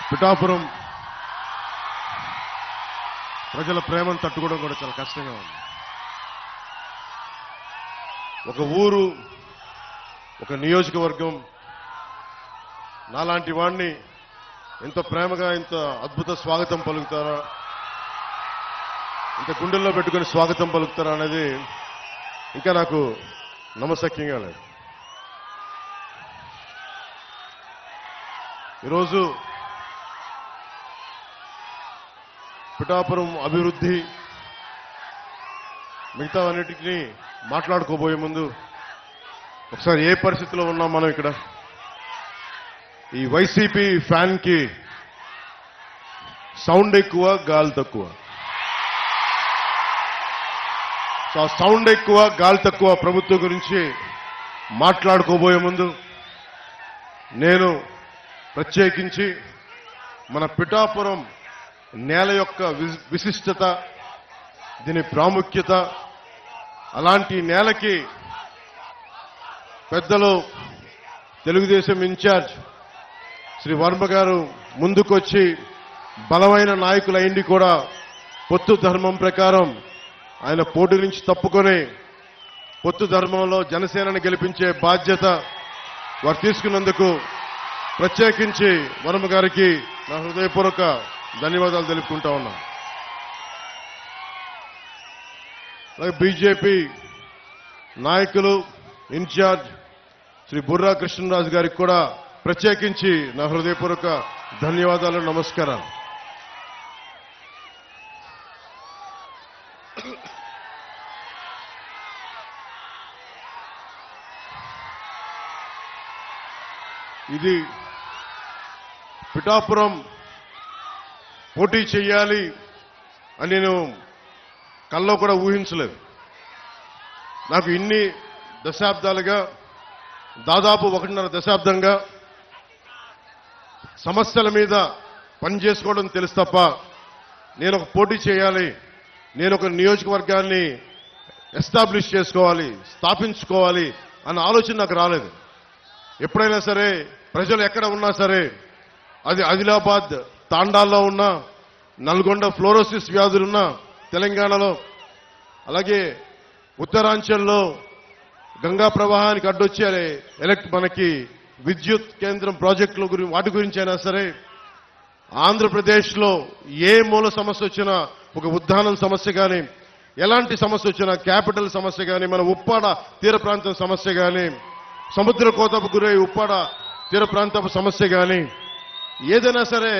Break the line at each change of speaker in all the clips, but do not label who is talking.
పిఠాపురం ప్రజల ప్రేమను తట్టుకోవడం కూడా చాలా కష్టంగా ఉంది. ఒక ఊరు, ఒక నియోజకవర్గం నాలాంటి వాడిని ఎంత ప్రేమగా, ఇంత అద్భుత స్వాగతం పలుకుతారా, ఇంత గుండెల్లో పెట్టుకుని స్వాగతం పలుకుతారా అనేది ఇంకా నాకు నమ్మశక్యంగా లేదు. ఈరోజు పిఠాపురం అభివృద్ధి మిగతా అన్నిటికీ మాట్లాడుకోబోయే ముందు ఒకసారి ఏ పరిస్థితిలో ఉన్నాం మనం ఇక్కడ. ఈ వైసీపీ ఫ్యాన్ కి సౌండ్ ఎక్కువ, గాలి తక్కువ. సో ఆ సౌండ్ ఎక్కువ, గాలి తక్కువ ప్రభుత్వం గురించి మాట్లాడుకోబోయే ముందు నేను ప్రత్యేకించి మన పిఠాపురం నేల యొక్క విశిష్టత, దీని ప్రాముఖ్యత, అలాంటి నేలకి పెద్దలు తెలుగుదేశం ఇన్ఛార్జ్ శ్రీ వర్మ గారు ముందుకొచ్చి బలమైన నాయకులైంది కూడా పొత్తు ధర్మం ప్రకారం ఆయన పోటీ నుంచి తప్పుకొని పొత్తు ధర్మంలో జనసేనని గెలిపించే బాధ్యత వారు తీసుకున్నందుకు ప్రత్యేకించి వర్మ గారికి నా హృదయపూర్వక ధన్యవాదాలు తెలుపుకుంటా ఉన్నా. అలాగే బీజేపీ నాయకులు ఇన్ఛార్జ్ శ్రీ బుర్రా కృష్ణరాజు గారికి కూడా ప్రత్యేకించి నా హృదయపూర్వక ధన్యవాదాలు, నమస్కారాలు. ఇది పిఠాపురం పోటీ చేయాలి అని నేను కల్లో కూడా ఊహించలేదు. నాకు ఇన్ని దశాబ్దాలుగా, దాదాపు 1.5 దశాబ్దంగా సమస్యల మీద పనిచేసుకోవడం తెలుసు తప్ప నేను ఒక పోటీ చేయాలి, నేను ఒక నియోజకవర్గాన్ని ఎస్టాబ్లిష్ చేసుకోవాలి, స్థాపించుకోవాలి అన్న ఆలోచన నాకు రాలేదు. ఎప్పుడైనా సరే ప్రజలు ఎక్కడ ఉన్నా సరే, అది ఆదిలాబాద్ తాండాల్లో ఉన్నా, నల్గొండ ఫ్లోరోసిస్ వ్యాధులున్నా తెలంగాణలో, అలాగే ఉత్తరాంచల్లో గంగా ప్రవాహానికి అడ్డొచ్చే మనకి విద్యుత్ కేంద్రం ప్రాజెక్టుల గురించి, వాటి గురించి అయినా సరే, ఆంధ్రప్రదేశ్లో ఏ మూల సమస్య వచ్చినా, ఒక ఉద్దానం సమస్య కానీ, ఎలాంటి సమస్య వచ్చినా, క్యాపిటల్ సమస్య కానీ, మన ఉప్పాడ తీర ప్రాంతం సమస్య కానీ, సముద్ర కోతకు గురై ఉప్పాడ తీర ప్రాంతపు సమస్య కానీ, ఏదైనా సరే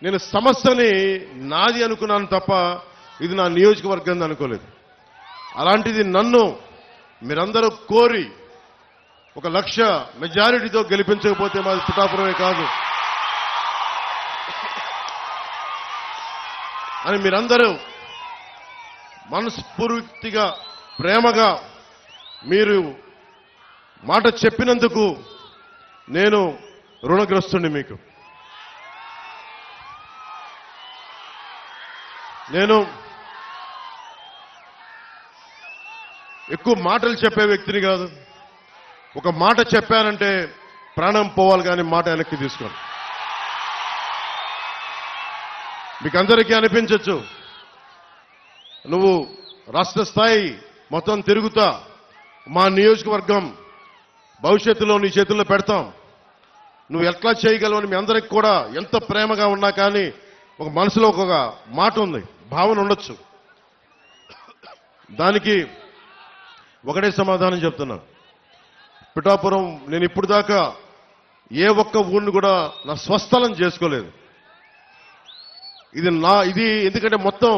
నేను సమస్యని నాది అనుకున్నాను తప్ప ఇది నా నియోజకవర్గం అనుకోలేదు. అలాంటిది నన్ను మీరందరూ కోరి 1,00,000 మెజారిటీతో గెలిపించకపోతే మాది పిఠాపురమే కాదు అని మీరందరూ మనస్ఫూర్తిగా, ప్రేమగా మీరు మాట చెప్పినందుకు నేను రుణగ్రస్తుని. మీకు నేను ఎక్కువ మాటలు చెప్పే వ్యక్తిని కాదు. ఒక మాట చెప్పానంటే ప్రాణం పోవాలి కానీ మాట వెనక్కి తీసుకోను. మీకు అందరికీ అనిపించవచ్చు, నువ్వు రాష్ట్ర స్థాయి మొత్తం తిరుగుతా, మా నియోజకవర్గం భవిష్యత్తులో నీ చేతుల్లో పెడతాం, నువ్వు ఎట్లా చేయగలవని మీ అందరికి కూడా ఎంత ప్రేమగా ఉన్నా కానీ ఒక మనసులో ఒక మాట ఉంది, భావన ఉండొచ్చు. దానికి ఒకటే సమాధానం చెప్తున్నా. పిఠాపురం నేను ఇప్పుడు దాకా ఏ ఒక్క ఊరిని కూడా నా స్వస్థలం చేసుకోలేదు. ఇది ఎందుకంటే మొత్తం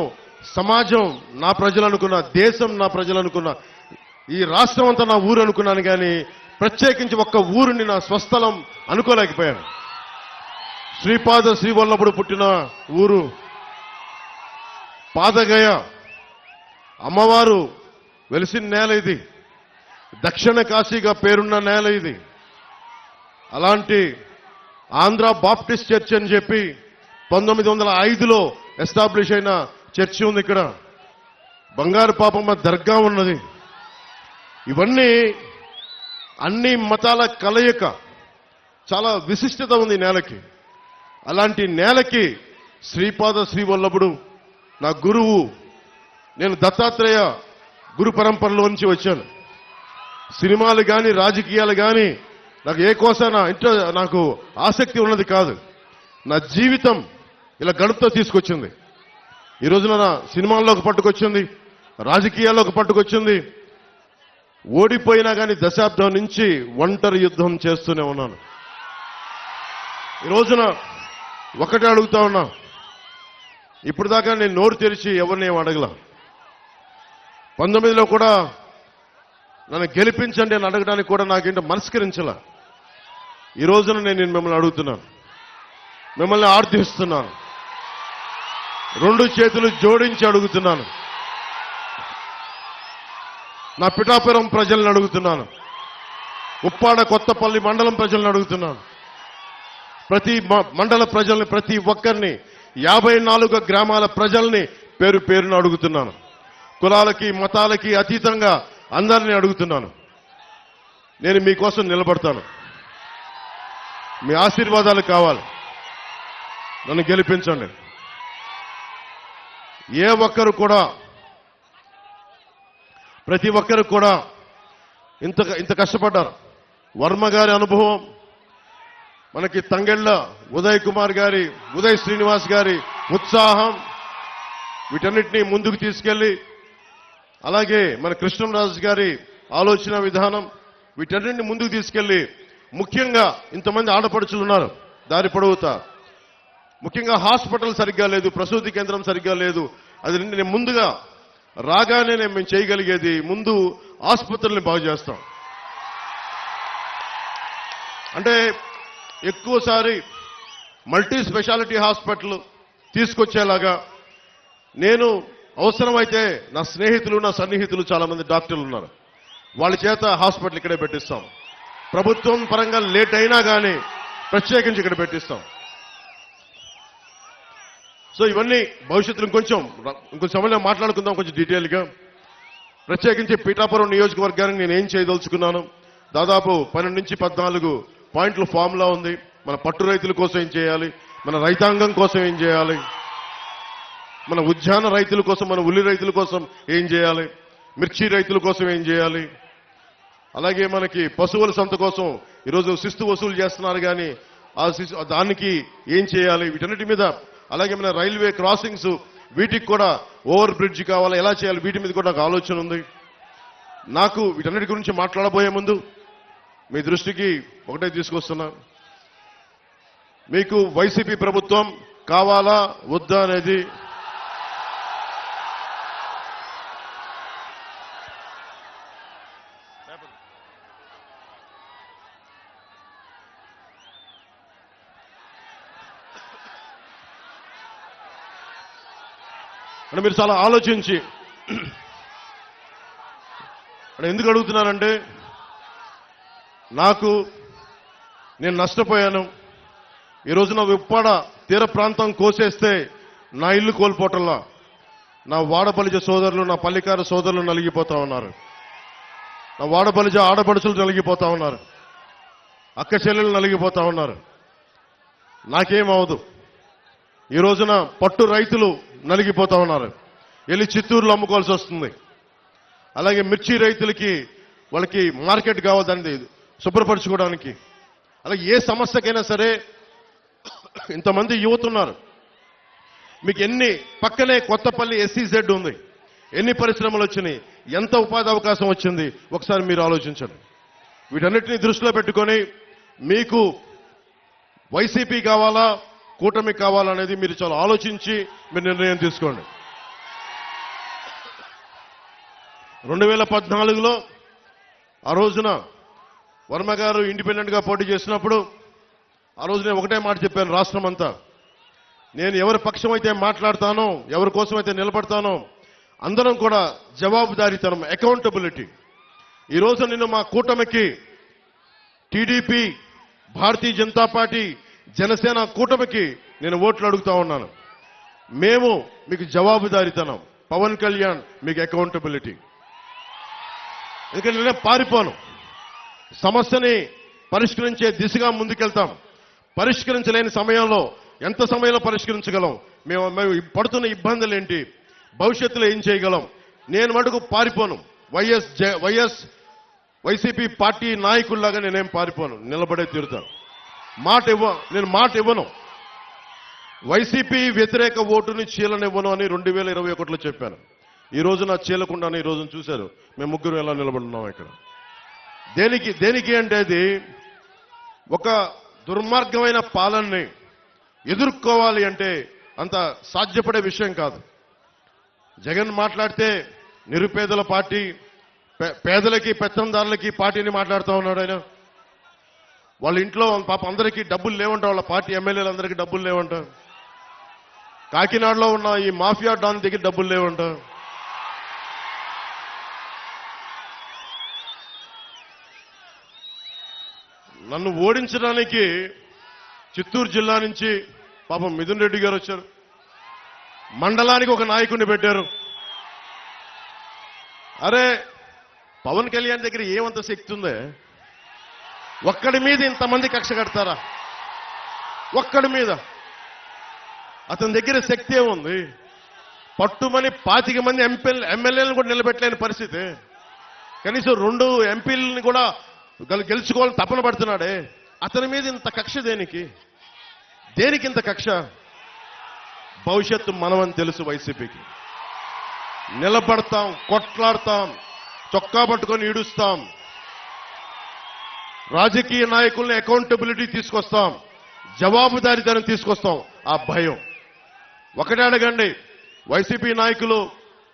సమాజం నా ప్రజలు అనుకున్నా, దేశం నా ప్రజలు అనుకున్నా, ఈ రాష్ట్రం అంతా నా ఊరు అనుకున్నాను కానీ ప్రత్యేకించి ఒక్క ఊరిని నా స్వస్థలం అనుకోలేకపోయాను. శ్రీపాద శ్రీవల్లభుడు పుట్టిన ఊరు పాదగయ, అమ్మవారు వెలిసిన నేల ఇది, దక్షిణ కాశీగా పేరున్న నేల ఇది. అలాంటి ఆంధ్ర బాప్టిస్ట్ చర్చ్ అని చెప్పి 1905లో ఎస్టాబ్లిష్ అయిన చర్చి ఉంది ఇక్కడ. బంగారు పాపమ్మ దర్గా ఉన్నది. ఇవన్నీ అన్ని మతాల కలయిక, చాలా విశిష్టత ఉంది నేలకి. అలాంటి నేలకి శ్రీపాద శ్రీవల్లభుడు నా గురువు. నేను దత్తాత్రేయ గురు పరంపరలో నుంచి వచ్చాను. సినిమాలు కానీ రాజకీయాలు కానీ నాకు ఏ కోసాన నాకు ఆసక్తి ఉన్నది కాదు. నా జీవితం ఇలా గడుపుతో తీసుకొచ్చింది. ఈ రోజున నా సినిమాల్లోకి పట్టుకొచ్చింది, రాజకీయాల్లోకి పట్టుకొచ్చింది. ఓడిపోయినా కానీ దశాబ్దం నుంచి ఒంటరి యుద్ధం చేస్తూనే ఉన్నాను. ఈ రోజున ఒకటే అడుగుతా ఉన్నా, ఇప్పుడు దాకా నేను నోరు తెరిచి ఎవరిని ఏం అడగల. 19లో కూడా నన్ను గెలిపించండి అని అడగడానికి కూడా నాకేంటో మనస్కరించాల. ఈ రోజున నేను మిమ్మల్ని అడుగుతున్నాను, మిమ్మల్ని ఆర్థిస్తున్నాను, 2 చేతులు జోడించి అడుగుతున్నాను. నా పిఠాపురం ప్రజలను అడుగుతున్నాను, ఉప్పాడ కొత్తపల్లి మండలం ప్రజలను అడుగుతున్నాను, ప్రతి మండల ప్రజల్ని, ప్రతి ఒక్కరిని, 54 గ్రామాల ప్రజల్ని పేరు పేరును అడుగుతున్నాను. కులాలకి మతాలకి అతీతంగా అందరినీ అడుగుతున్నాను. నేను మీకోసం నిలబడతాను. మీ ఆశీర్వాదాలు కావాలి. నన్ను గెలిపించండి. ఏ ఒక్కరు కూడా, ప్రతి ఒక్కరు కూడా ఇంత కష్టపడ్డారు. వర్మ గారి అనుభవం, మనకి తంగెళ్ళ ఉదయ్ కుమార్ గారి, ఉదయ్ శ్రీనివాస్ గారి ఉత్సాహం, వీటన్నిటినీ ముందుకు తీసుకెళ్లి, అలాగే మన కృష్ణరాజు గారి ఆలోచన విధానం, వీటన్నిటిని ముందుకు తీసుకెళ్లి, ముఖ్యంగా ఇంతమంది ఆడపడుచులు ఉన్నారు దారి పొడవుతా. ముఖ్యంగా హాస్పిటల్ సరిగ్గా లేదు, ప్రసూతి కేంద్రం సరిగ్గా లేదు. అది నేను ముందుగా రాగానే మేము చేయగలిగేది ముందు ఆసుపత్రుల్ని బాగు చేస్తాం. అంటే ఎక్కువసారి మల్టీ స్పెషాలిటీ హాస్పిటల్ తీసుకొచ్చేలాగా నేను అవసరమైతే నా స్నేహితులు, నా సన్నిహితులు చాలా మంది డాక్టర్లు ఉన్నారు, వాళ్ళ చేత హాస్పిటల్ ఇక్కడే పెట్టిస్తాం. ప్రభుత్వం పరంగా లేట్ అయినా కానీ ప్రత్యేకించి ఇక్కడ పెట్టిస్తాం. సో ఇవన్నీ భవిష్యత్తులో ఇంకొంచెం సమయంలో మాట్లాడుకుందాం కొంచెం డీటెయిల్గా. ప్రత్యేకించి పీఠాపురం నియోజకవర్గానికి నేను ఏం చేయదలుచుకున్నాను, దాదాపు 12 నుంచి 14 పాయింట్ల ఫార్ములా ఉంది. మన పట్టు రైతుల కోసం ఏం చేయాలి, మన రైతాంగం కోసం ఏం చేయాలి, మన ఉద్యాన రైతుల కోసం, మన ఉల్లి రైతుల కోసం ఏం చేయాలి, మిర్చి రైతుల కోసం ఏం చేయాలి, అలాగే మనకి పశువుల సంత కోసం ఈరోజు శిస్తు వసూలు చేస్తున్నారు కానీ దానికి ఏం చేయాలి, వీటన్నిటి మీద, అలాగే మన రైల్వే క్రాసింగ్స్ వీటికి కూడా ఓవర్ బ్రిడ్జ్ కావాలా, ఎలా చేయాలి, వీటి మీద కూడా నాకు ఆలోచన ఉంది. నాకు వీటన్నిటి గురించి మాట్లాడబోయే ముందు మీ దృష్టికి ఒకటే తీసుకొస్తున్నా, మీకు వైసీపీ ప్రభుత్వం కావాలా వద్దా అనేది అంటే మీరు చాలా ఆలోచించి ఎందుకు అడుగుతున్నానంటే, నేను నష్టపోయాను. ఈ రోజున ఉప్పాడ తీర ప్రాంతం కోసేస్తే నా ఇల్లు కోల్పోవటంలా నా వాడబలిజ సోదరులు, నా పల్లికార సోదరులు నలిగిపోతా ఉన్నారు, నా వాడబలిజ ఆడపడుచులు నలిగిపోతా ఉన్నారు, అక్క చెల్లెలు నలిగిపోతా ఉన్నారు. నాకేమవదు. ఈ రోజున పట్టు రైతులు నలిగిపోతా ఉన్నారు, వెళ్ళి చిత్తూరులో అమ్ముకోవాల్సి వస్తుంది. అలాగే మిర్చి రైతులకి వాళ్ళకి మార్కెట్ కావాలి దాన్ని శుభ్రపరచుకోవడానికి. అలాగే ఏ సమస్యకైనా సరే ఇంతమంది యువత ఉన్నారు. మీకు ఎన్ని పక్కనే కొత్తపల్లి SEZ ఉంది, ఎన్ని పరిశ్రమలు వచ్చినాయి, ఎంత ఉపాధి అవకాశం వచ్చింది, ఒకసారి మీరు ఆలోచించండి. వీటన్నిటిని దృష్టిలో పెట్టుకొని మీకు వైసీపీ కావాలా కూటమి కావాలనేది మీరు చాలా ఆలోచించి మీరు నిర్ణయం తీసుకోండి. 2014లో ఆ రోజున వర్మ గారు ఇండిపెండెంట్గా పోటీ చేసినప్పుడు ఆ రోజు నేను ఒకటే మాట చెప్పాను, రాష్ట్రం అంతా నేను ఎవరి పక్షం అయితే మాట్లాడతానో, ఎవరి కోసం అయితే నిలబడతానో అందరం కూడా జవాబుదారీతనం, అకౌంటబిలిటీ. ఈ రోజు నిన్ను మా కూటమికి టీడీపీ, భారతీయ జనతా పార్టీ, జనసేన కూటమికి నేను ఓట్లు అడుగుతా ఉన్నాను. మేము మీకు జవాబుదారీతనం, పవన్ కళ్యాణ్ మీకు అకౌంటబిలిటీ. ఎందుకంటే నేనే పారిపోను, సమస్యని పరిష్కరించే దిశగా ముందుకెళ్తాం. పరిష్కరించలేని సమయంలో ఎంత సమయంలో పరిష్కరించగలం, మేము పడుతున్న ఇబ్బందులు ఏంటి, భవిష్యత్తులో ఏం చేయగలం. నేను మటుకు పారిపోను. వైసీపీ పార్టీ నాయకుల్లాగా నేనేం పారిపోను, నిలబడే తీరుతాను. నేను మాట ఇవ్వను. వైసీపీ వ్యతిరేక ఓటుని చీలనివ్వను అని 2021లో చెప్పాను. ఈ రోజు నా చీలకుండానే ఈ రోజున చూశారు మేము ముగ్గురు ఎలా నిలబడున్నాం ఇక్కడ. దేనికి అంటే అది ఒక దుర్మార్గమైన పాలనని ఎదుర్కోవాలి అంటే అంత సాధ్యపడే విషయం కాదు. జగన్ మాట్లాడితే నిరుపేదల పార్టీ, పేదలకి పెత్తందారులకి పార్టీని మాట్లాడుతూ ఉన్నాడు ఆయన. వాళ్ళ ఇంట్లో పాప అందరికీ డబ్బులు లేవంట, వాళ్ళ పార్టీ ఎమ్మెల్యేలందరికీ డబ్బులు లేవంట. కాకినాడలో ఉన్న ఈ మాఫియా డాన్ దగ్గర డబ్బులు లేవంట. నన్ను ఓడించడానికి చిత్తూరు జిల్లా నుంచి పాపం మిథున్ రెడ్డి గారు వచ్చారు. మండలానికి ఒక నాయకుడిని పెట్టారు. అరే పవన్ కళ్యాణ్ దగ్గర ఏమంత శక్తి ఉందే? ఒక్కడి మీద ఇంతమంది కక్ష కడతారా? ఒక్కడి మీద అతని దగ్గర శక్తి ఏముంది? పట్టుమని 25 మంది ఎమ్మెల్యేలను కూడా నిలబెట్టలేని పరిస్థితి. కనీసం 2 ఎంపీలని కూడా గెలుచుకోవాలని తపన పడుతున్నాడే. అతని మీద ఇంత కక్ష దేనికి ఇంత కక్ష? భవిష్యత్తు మనమని తెలుసు. వైసీపీకి నిలబడతాం, కొట్లాడతాం, చొక్కా పట్టుకొని ఈడుస్తాం. రాజకీయ నాయకుల్ని అకౌంటబిలిటీ తీసుకొస్తాం, జవాబుదారీతనం తీసుకొస్తాం. ఆ భయం ఒకటే అడగండి. వైసీపీ నాయకులు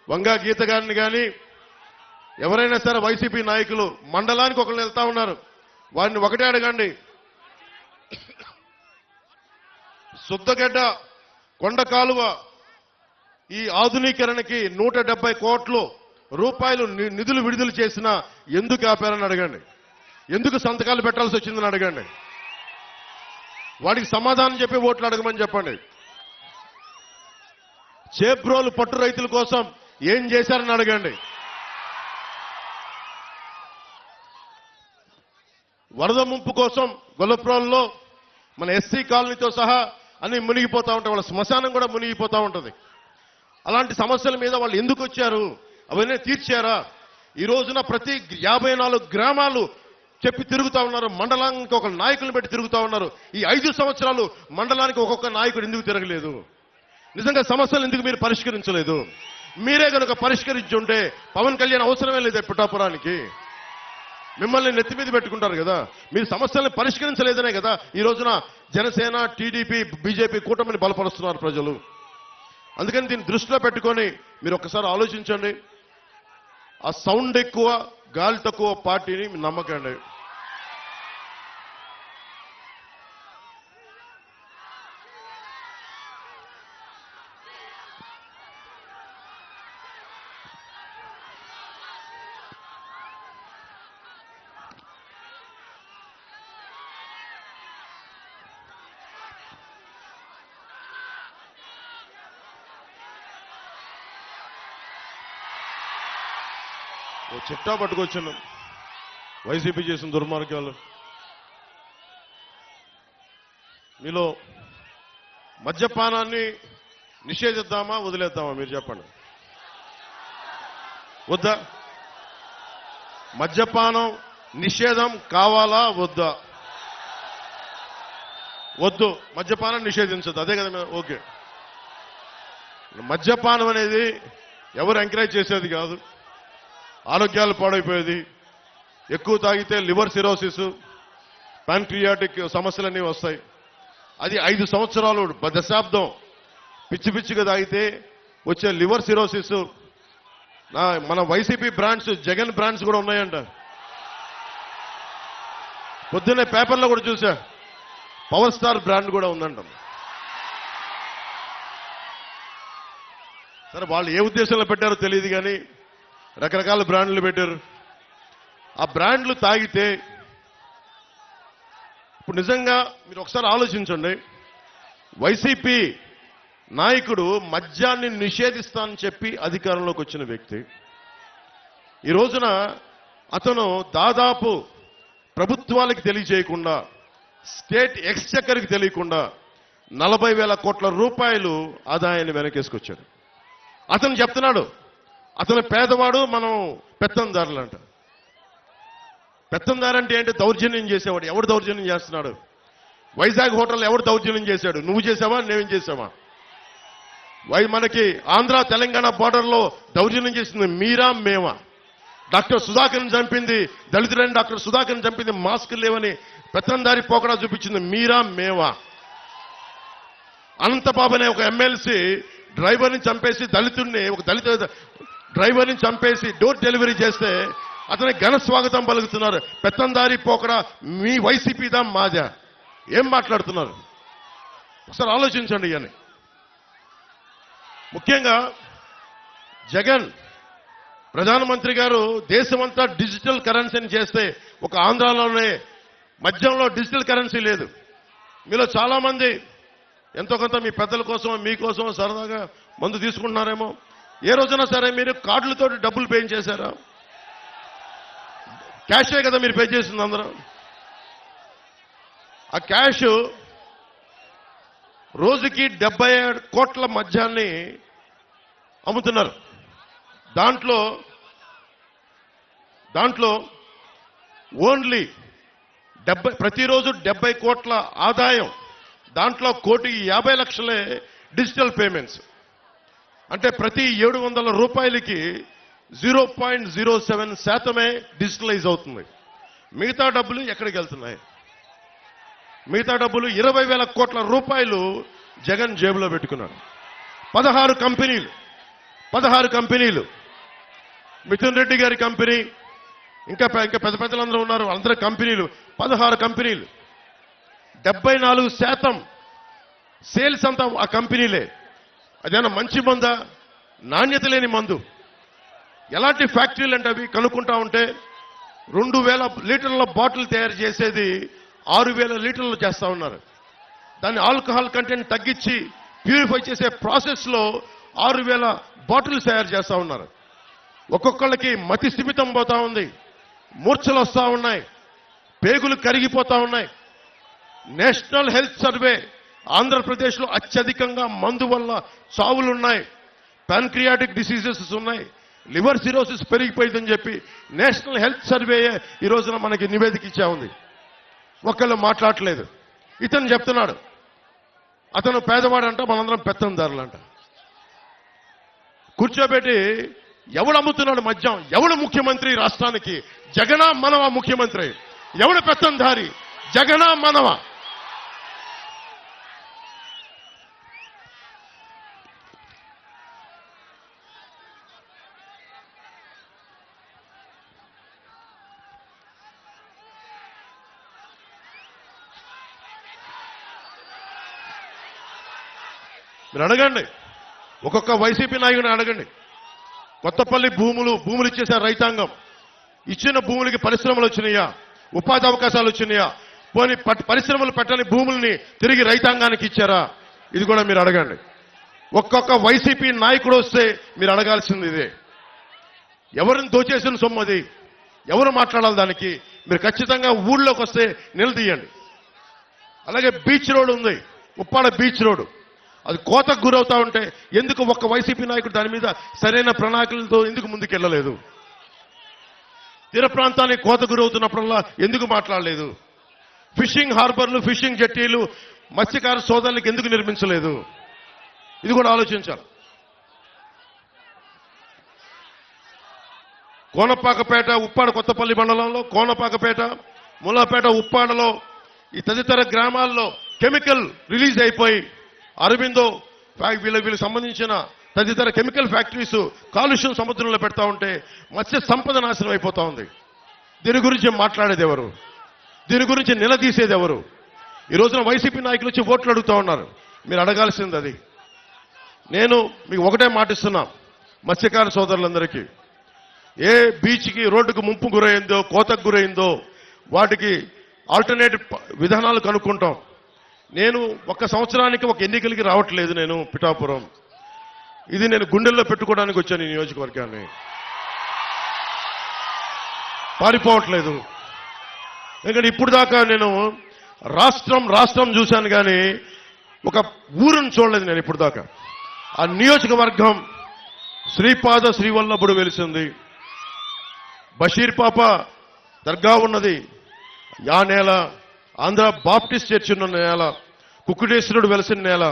వంగా గీత గారిని కానీ ఎవరైనా సరే వైసీపీ నాయకులు మండలానికి ఒకళ్ళు వెళ్తా ఉన్నారు, వారిని ఒకటే అడగండి. సుద్దగడ్డ కొండ కాలువ ఈ ఆధునీకరణకి 170 కోట్ల రూపాయలు నిధులు విడుదల చేసినా ఎందుకు ఆపారని అడగండి. ఎందుకు సంతకాలు పెట్టాల్సి వచ్చిందని అడగండి. వాడికి సమాధానం చెప్పి ఓట్లు అడగమని చెప్పండి. చేబ్రోలు పట్టు రైతుల కోసం ఏం చేశారని అడగండి. వరద ముంపు కోసం గొల్లప్రోల్లో మన ఎస్సీ కాలనీతో సహా అన్ని మునిగిపోతా ఉంటాయి. వాళ్ళ శ్మశానం కూడా మునిగిపోతా ఉంటుంది. అలాంటి సమస్యల మీద వాళ్ళు ఎందుకు వచ్చారు? అవన్నీ తీర్చారా? ఈ రోజున ప్రతి 54 గ్రామాలు చెప్పి తిరుగుతా ఉన్నారు. మండలానికి ఒక నాయకులను పెట్టి తిరుగుతా ఉన్నారు. ఈ 5 సంవత్సరాలు మండలానికి ఒక్కొక్క నాయకుడు ఎందుకు తిరగలేదు? నిజంగా సమస్యలు ఎందుకు మీరు పరిష్కరించలేదు? మీరే కనుక పరిష్కరించుంటే పవన్ కళ్యాణ్ అవసరమే లేదు పిఠాపురానికి. మిమ్మల్ని నెత్తి మీద పెట్టుకుంటారు కదా. మీరు సమస్యలను పరిష్కరించలేదనే కదా ఈ రోజున జనసేన, టీడీపీ, బీజేపీ కూటమిని బలపరుస్తున్నారు ప్రజలు. అందుకని దీన్ని దృష్టిలో పెట్టుకొని మీరు ఒక్కసారి ఆలోచించండి. ఆ సౌండ్ ఎక్కువ, గాలి తక్కువ పార్టీని నమ్మకండి. ఓ చిట్టా పట్టుకొచ్చాను వైసీపీ చేసిన దుర్మార్గాలు. మీలో మద్యపానాన్ని నిషేధిద్దామా వదిలేద్దామా మీరు చెప్పండి. వద్దా? మద్యపానం నిషేధం కావాలా వద్దా? వద్దు, మద్యపానం నిషేధించదు. అదే కదా. ఓకే, మద్యపానం అనేది ఎవరు ఎంకరేజ్ చేసేది కాదు. ఆరోగ్యాలు పాడైపోయేది. ఎక్కువ తాగితే లివర్ సిరోసిస్, ప్యాంక్రియాటిక్ సమస్యలన్నీ వస్తాయి. అది 5 సంవత్సరాలు, దశాబ్దం పిచ్చి పిచ్చిగా తాగితే వచ్చే లివర్ సిరోసిస్. మన వైసీపీ బ్రాండ్స్, జగన్ బ్రాండ్స్ కూడా ఉన్నాయంట. పొద్దున్నే పేపర్లో కూడా చూసా, పవర్ స్టార్ బ్రాండ్ కూడా ఉందంట. సరే, వాళ్ళు ఏ ఉద్దేశంలో పెట్టారో తెలియదు కానీ రకరకాల బ్రాండ్లు పెట్టారు. ఆ బ్రాండ్లు తాగితే ఇప్పుడు నిజంగా మీరు ఒకసారి ఆలోచించండి. వైసీపీ నాయకుడు మద్యాన్ని నిషేధిస్తానని చెప్పి అధికారంలోకి వచ్చిన వ్యక్తి. ఈ రోజున అతను దాదాపు ప్రభుత్వాలకు తెలియజేయకుండా, స్టేట్ ఎక్స్చెక్కర్కి తెలియకుండా 40,000 కోట్ల రూపాయలు ఆదాయాన్ని వెనకేసుకొచ్చాడు. అతను చెప్తున్నాడు అతను పేదవాడు, మనం పెత్తందారులు అంట. పెత్తందారు అంటే ఏంటి? దౌర్జన్యం చేసేవాడు. ఎవడు దౌర్జన్యం చేస్తున్నాడు? వైజాగ్ హోటల్ ఎవడు దౌర్జన్యం చేశాడు? నువ్వు చేసావా, నేనేం చేసావా? మనకి ఆంధ్ర తెలంగాణ బార్డర్లో దౌర్జన్యం చేసింది మీరా మేమా? డాక్టర్ సుధాకర్ని చంపింది, దళితుడైన డాక్టర్ సుధాకర్ని చంపింది మాస్కులు లేవని పెత్తందారి పోకడా చూపించింది మీరా మేమా? అనంతబాబు అనే ఒక ఎమ్మెల్సీ డ్రైవర్ని చంపేసి, దళితుడిని, ఒక దళిత డ్రైవర్ని చంపేసి డోర్ డెలివరీ చేస్తే అతని ఘన స్వాగతం పలుకుతున్నారు. పెత్తందారి పోకడా మీ వైసీపీదా మాదా? ఏం మాట్లాడుతున్నారు? ఒకసారి ఆలోచించండి. అని ముఖ్యంగా జగన్ ప్రధానమంత్రి గారు దేశమంతా డిజిటల్ కరెన్సీని చేస్తే ఒక ఆంధ్రాలోనే మద్యంలో డిజిటల్ కరెన్సీ లేదు. మీలో చాలా మంది ఎంతో కొంత మీ పెద్దల కోసం, మీకోసం సరదాగా మందు తీసుకుంటున్నారేమో. ఏ రోజున సరే మీరు కార్డులతో డబ్బులు పే చేశారా? క్యాషే కదా మీరు పే చేసింది అందరూ. ఆ క్యాష్ రోజుకి 77 కోట్ల మద్యాన్ని అమ్ముతున్నారు. దాంట్లో ఓన్లీ ప్రతిరోజు 70 కోట్ల ఆదాయం, దాంట్లో 1,50,00,000 డిజిటల్ పేమెంట్స్. అంటే ప్రతి 700 రూపాయలకి 0.07% డిజిటలైజ్ అవుతుంది. మిగతా డబ్బులు ఎక్కడికి వెళ్తున్నాయి? మిగతా డబ్బులు 20,000 కోట్ల రూపాయలు జగన్ జేబులో పెట్టుకున్నాడు. 16 కంపెనీలు, మిథున్ రెడ్డి గారి కంపెనీ, ఇంకా పెద్ద పెద్దలందరూ ఉన్నారు, అందరూ కంపెనీలు, 16 కంపెనీలు. 74% సేల్స్ అంతా ఆ కంపెనీలే. అదేనా మంచి మందా? నాణ్యత లేని మందు. ఎలాంటి ఫ్యాక్టరీలు అంటే అవి కనుక్కుంటా ఉంటే 2,000 లీటర్ల బాటిల్ తయారు చేసేది 6,000 లీటర్లు చేస్తా ఉన్నారు. దాన్ని ఆల్కహాల్ కంటెంట్ తగ్గించి ప్యూరిఫై చేసే ప్రాసెస్లో 6,000 బాటిల్స్ తయారు చేస్తా ఉన్నారు. ఒక్కొక్కళ్ళకి మతి స్థిమితం పోతా ఉంది, మూర్ఛలు వస్తూ ఉన్నాయి, పేగులు కరిగిపోతా ఉన్నాయి. నేషనల్ హెల్త్ సర్వే ఆంధ్రప్రదేశ్లో అత్యధికంగా మందు వల్ల చావులున్నాయి, ప్యాన్క్రియాటిక్ డిసీజెస్ ఉన్నాయి, లివర్ సిరోసిస్ పెరిగిపోయిందని చెప్పి నేషనల్ హెల్త్ సర్వే ఈ రోజున మనకి నివేదిక ఇచ్చా ఉంది. ఒకళ్ళు మాట్లాడలేదు. ఇతను చెప్తున్నాడు అతను పేదవాడంట, మనందరం పెత్తందారులంట. కూర్చోబెట్టి ఎవడు అమ్ముతున్నాడు మద్యం? ఎవడు ముఖ్యమంత్రి రాష్ట్రానికి? జగనా మనవా ముఖ్యమంత్రి? ఎవడు పెత్తందారి? జగనా మనవా? మీరు అడగండి, ఒక్కొక్క వైసీపీ నాయకుడిని అడగండి. కొత్తపల్లి భూములు ఇచ్చేశారు రైతాంగం. ఇచ్చిన భూములకి పరిశ్రమలు వచ్చినాయా? ఉపాధి అవకాశాలు వచ్చినాయా? పోనీ పరిశ్రమలు పెట్టని భూముల్ని తిరిగి రైతాంగానికి ఇచ్చారా? ఇది కూడా మీరు అడగండి. ఒక్కొక్క వైసీపీ నాయకుడు వస్తే మీరు అడగాల్సింది ఇదే. ఎవరిని దోచేసిన సొమ్ము అది? ఎవరు మాట్లాడాలి దానికి? మీరు ఖచ్చితంగా ఊళ్ళోకి వస్తే నిలదీయండి. అలాగే బీచ్ రోడ్ ఉంది, ఉప్పాడ బీచ్ రోడ్, అది కోతకు గురవుతా ఉంటే ఎందుకు ఒక్క వైసీపీ నాయకుడు దాని మీద సరైన ప్రణాళికలతో ఎందుకు ముందుకెళ్లలేదు? తీర ప్రాంతానికి కోత గురవుతున్నప్పుడల్లా ఎందుకు మాట్లాడలేదు? ఫిషింగ్ హార్బర్లు, ఫిషింగ్ జెట్టీలు మత్స్యకార సోదరులకు ఎందుకు నిర్మించలేదు? ఇది కూడా ఆలోచించాలి. కోనపాకపేట, ఉప్పాడ కొత్తపల్లి మండలంలో కోనపాకపేట, ములాపేట, ఉప్పాడలో ఈ తదితర గ్రామాల్లో కెమికల్ రిలీజ్ అయిపోయి అరవిందో వీళ్ళకి సంబంధించిన తదితర కెమికల్ ఫ్యాక్టరీస్ కాలుష్యం సముద్రంలో పెడతా ఉంటే మత్స్య సంపద నాశనం అయిపోతా ఉంది. దీని గురించి మాట్లాడేది ఎవరు? దీని గురించి నిలదీసేది ఎవరు? ఈ రోజున వైసీపీ నాయకులు వచ్చి ఓట్లు అడుగుతూ ఉన్నారు. మీరు అడగాల్సింది అది. నేను మీకు ఒకటే మాటిస్తున్నా, మత్స్యకార సోదరులందరికీ, ఏ బీచ్కి రోడ్డుకు ముంపు గురైందో, కోతకు గురైందో వాటికి ఆల్టర్నేటివ్ విధానాలు కనుక్కుంటాం. నేను ఒక సంవత్సరానికి ఒక ఎన్నికలకి రావట్లేదు. నేను పిఠాపురం, ఇది నేను గుండెల్లో పెట్టుకోవడానికి వచ్చాను. ఈ నియోజకవర్గాన్ని పారిపోవట్లేదు. ఎందుకంటే ఇప్పుడు దాకా నేను రాష్ట్రం చూశాను, కానీ ఒక ఊరును చూడలేదు నేను ఇప్పుడు దాకా. ఆ నియోజకవర్గం శ్రీపాద శ్రీవల్లభుడు వెలిసింది, బషీర్ పాప దర్గా ఉన్నది ఆ నేల, ఆంధ్ర బాప్టిస్ట్ చర్చ్ ఉన్న నేల, కుక్కుటేశ్వరుడు వెలిసిన నేల,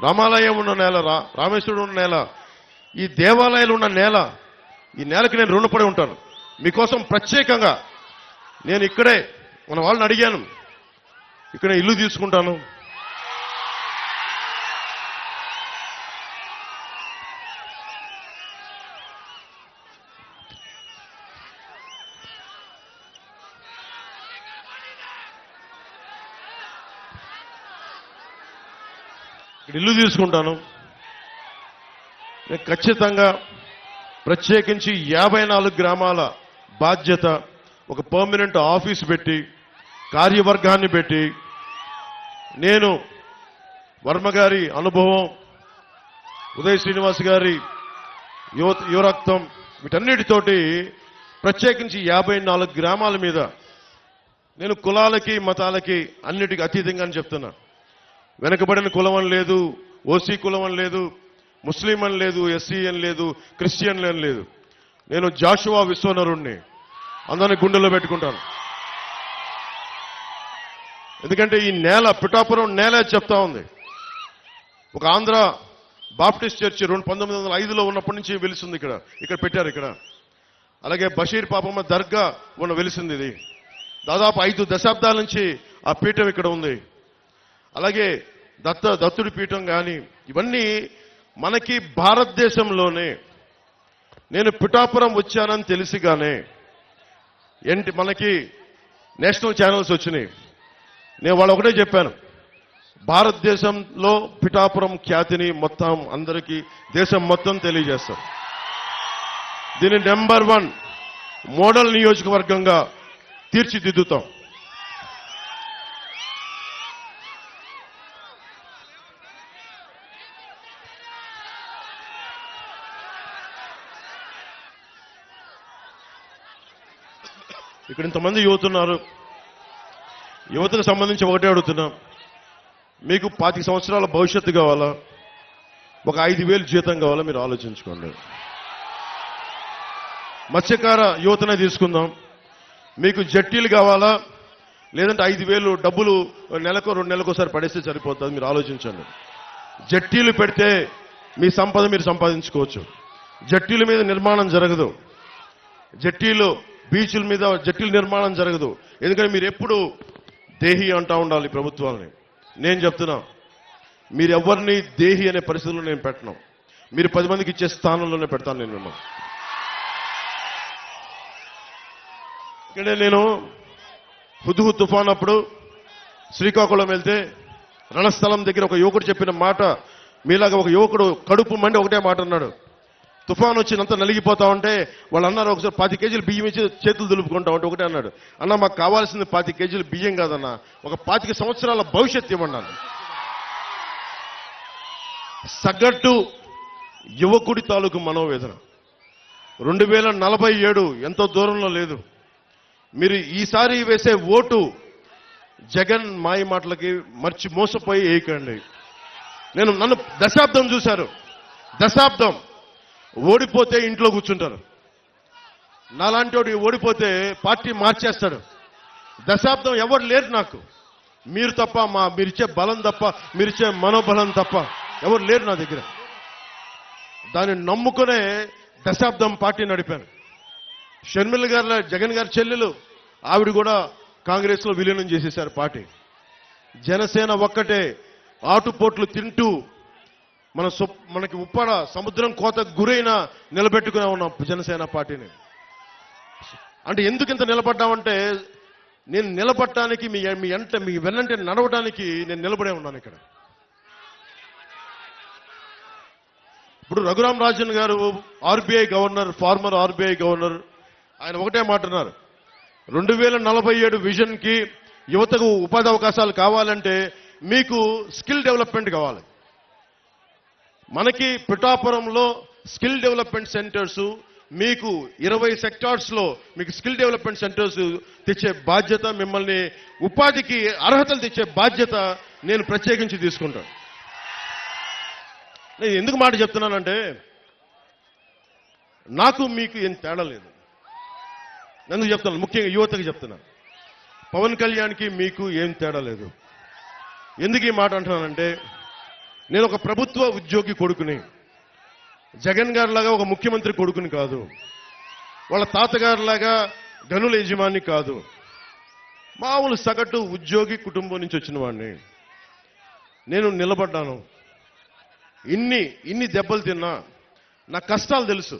రామాలయం ఉన్న నేల, రామేశ్వరుడు ఉన్న నేల, ఈ దేవాలయాలు ఉన్న నేల. ఈ నేలకి నేను రుణపడి ఉంటాను. మీకోసం ప్రత్యేకంగా నేను ఇక్కడే మన వాళ్ళని అడిగాను, ఇక్కడ ఇల్లు తీసుకుంటాను. ఇల్లు తీసుకుంటాను. నేను ఖచ్చితంగా ప్రత్యేకించి 54 గ్రామాల బాధ్యత, ఒక పర్మనెంట్ ఆఫీస్ పెట్టి, కార్యవర్గాన్ని పెట్టి, నేను వర్మ గారి అనుభవం, ఉదయ్ శ్రీనివాస్ గారి యువరక్తం, వీటన్నిటితోటి ప్రత్యేకించి 54 గ్రామాల మీద నేను కులాలకి మతాలకి అన్నిటికీ అతీతంగా అని చెప్తున్నా. వెనకబడిన కులం అని లేదు, ఓసీ కులం అని లేదు, ముస్లిం అని లేదు, ఎస్సీ అని లేదు, క్రిస్టియన్ అని లేదు. నేను జాషువా విశ్వనరుణ్ణి, అందరినీ గుండెల్లో పెట్టుకుంటాను. ఎందుకంటే ఈ నేల, పిఠాపురం నేల చెప్తా ఉంది. ఒక ఆంధ్ర బాప్టిస్ట్ చర్చి 1905లో ఉన్నప్పటి నుంచి వెలిసింది. ఇక్కడ పెట్టారు ఇక్కడ. అలాగే బషీర్ పాపమ్మ దర్గా వెలిసింది. ఇది దాదాపు 5 దశాబ్దాల నుంచి ఆ పీఠం ఇక్కడ ఉంది. అలాగే దత్తుడి పీఠం కానీ, ఇవన్నీ మనకి భారతదేశంలోనే. నేను పిఠాపురం వచ్చానని తెలిసిగానే మనకి నేషనల్ ఛానల్స్ వచ్చినాయి. నేను వాళ్ళు ఒకటే చెప్పాను, భారతదేశంలో పిఠాపురం ఖ్యాతిని మొత్తం అందరికీ, దేశం మొత్తం తెలియజేస్తాం. దీన్ని నెంబర్ 1 మోడల్ నియోజకవర్గంగా తీర్చిదిద్దుతాం. ఇక్కడ ఇంతమంది యువతున్నారు. యువతకు సంబంధించి ఒకటే అడుగుతున్నాం, మీకు 25 సంవత్సరాల భవిష్యత్తు కావాలా, ఒక 5,000 జీతం కావాలా? మీరు ఆలోచించుకోండి. మత్స్యకార యువతనే తీసుకుందాం. మీకు జట్టీలు కావాలా, లేదంటే 5,000 డబ్బులు నెలకు 2 నెలలకోసారి పడేస్తే సరిపోతుంది? మీరు ఆలోచించండి. జట్టీలు పెడితే మీ సంపద మీరు సంపాదించుకోవచ్చు. జట్టీల మీద నిర్మాణం జరగదు, జట్టీలు బీచ్ల మీద జట్టీల నిర్మాణం జరగదు. ఎందుకంటే మీరు ఎప్పుడు దేహి అంటా ఉండాలి ప్రభుత్వాలని. నేను చెప్తున్నా, మీరు ఎవరిని దేహి అనే పరిస్థితుల్లో నేను పెట్టను. మీరు 10 మందికి ఇచ్చే స్థానంలోనే పెడతాను నేను మిమ్మల్ని. ఇక్కడ నేను హుద్హు తుఫాన్ అప్పుడు శ్రీకాకుళం వెళ్తే రణస్థలం దగ్గర ఒక యువకుడు చెప్పిన మాట, మీలాగా ఒక యువకుడు కడుపు మండి ఒకటే మాట అన్నాడు. తుఫాన్ వచ్చినంత నలిగిపోతా ఉంటే వాళ్ళు అన్నారు, ఒకసారి 25 కేజీలు బియ్యం ఇచ్చి చేతులు దులుపుకుంటా ఉంటే ఒకటే అన్నాడు, అన్న మాకు కావాల్సింది 25 కేజీలు బియ్యం కాదన్నా, ఒక 25 సంవత్సరాల భవిష్యత్తు ఇవ్వన్నాను. సగటు యువకుడి తాలూకు మనోవేదన 2047 ఎంతో దూరంలో లేదు. మీరు ఈసారి వేసే ఓటు జగన్ మాయ మాటలకి మోసపోయి వేయకండి. నన్ను దశాబ్దం చూశారు. దశాబ్దం ఓడిపోతే ఇంట్లో కూర్చుంటారు. నాలాంటి వాడు ఓడిపోతే పార్టీ మార్చేస్తాడు. దశాబ్దం ఎవరు లేరు నాకు, మీరు తప్ప, మీరిచ్చే బలం తప్ప, మీరిచ్చే మనోబలం తప్ప ఎవరు లేరు నా దగ్గర. దాన్ని నమ్ముకునే దశాబ్దం పార్టీ నడిపాను. షర్మిల గారు, జగన్ గారి చెల్లెలు, ఆవిడ కూడా కాంగ్రెస్ లో విలీనం చేసేశారు పార్టీ. జనసేన ఒక్కటే ఆటుపోట్లు తింటూ మనకి ఉప్పాడ సముద్రం కోత గురైన నిలబెట్టుకునే ఉన్నాం జనసేన పార్టీని. అంటే ఎందుకు ఇంత నిలబడ్డామంటే, నేను నిలబడటానికి మీ వెన్నంటే నడవడానికి నేను నిలబడే ఉన్నాను ఇక్కడ. ఇప్పుడు రఘురాం రాజన్ గారు RBI governor, farmer RBI governor, ఆయన ఒకటే మాట అన్నారు, 2047 విజన్ కి యువతకు ఉపాధి అవకాశాలు కావాలంటే మీకు స్కిల్ డెవలప్మెంట్ కావాలి. మనకి పిఠాపురంలో స్కిల్ డెవలప్మెంట్ సెంటర్స్, మీకు 20 సెక్టార్స్ లో మీకు స్కిల్ డెవలప్మెంట్ సెంటర్స్ తెచ్చే బాధ్యత, మిమ్మల్ని ఉపాధికి అర్హతలు తెచ్చే బాధ్యత నేను ప్రత్యేకించి తీసుకుంటాను. నేను ఎందుకు మాట చెప్తున్నానంటే నాకు మీకు ఏం తేడా లేదు. ఎందుకు చెప్తున్నాను? ముఖ్యంగా యువతకు చెప్తున్నాను. పవన్ కళ్యాణ్కి మీకు ఏం తేడా లేదు. ఎందుకు ఈ మాట అంటున్నానంటే నేను ఒక ప్రభుత్వ ఉద్యోగి కొడుకుని, జగన్ గారిలాగా ఒక ముఖ్యమంత్రి కొడుకుని కాదు, వాళ్ళ తాతగారిలాగా గనుల యజమాని కాదు, మామూలు సగటు ఉద్యోగి కుటుంబం నుంచి వచ్చిన వాడిని. నేను నిలబడ్డాను. ఇన్ని దెబ్బలు తిన్నా నా కష్టాలు తెలుసు.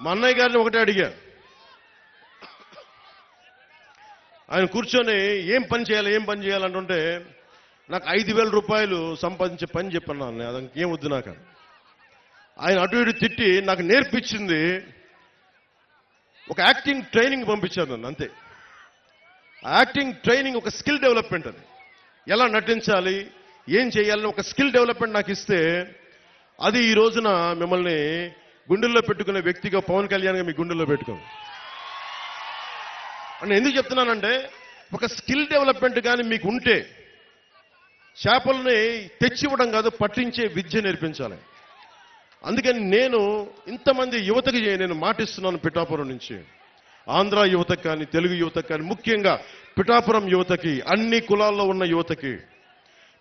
మా అన్నయ్య గారిని ఒకటే అడిగా, ఆయన కూర్చొని ఏం పని చేయాలంటుంటే నాకు 5,000 రూపాయలు సంపాదించే పని చెప్పాను. అదానికి ఏం వద్దు నాకు. ఆయన అటు ఇటు తిట్టి నాకు నేర్పించింది ఒక యాక్టింగ్ ట్రైనింగ్ పంపించారు నన్ను, అంతే. యాక్టింగ్ ట్రైనింగ్ ఒక స్కిల్ డెవలప్మెంట్. అది ఎలా నటించాలి, ఏం చేయాలని ఒక స్కిల్ డెవలప్మెంట్ నాకు ఇస్తే, అది ఈ రోజున మిమ్మల్ని గుండెల్లో పెట్టుకునే వ్యక్తిగా పవన్ కళ్యాణ్గా మీ గుండెల్లో పెట్టుకోండి అని ఎందుకు చెప్తున్నానంటే, ఒక స్కిల్ డెవలప్మెంట్ కానీ మీకు ఉంటే చేపల్ని తెచ్చివ్వడం కాదు, పట్టించే విద్య నేర్పించాలి. అందుకని నేను ఇంతమంది యువతకి నేను మాటిస్తున్నాను. పిఠాపురం నుంచి ఆంధ్ర యువతకు కానీ, తెలుగు యువతకు కానీ, ముఖ్యంగా పిఠాపురం యువతకి, అన్ని కులాల్లో ఉన్న యువతకి,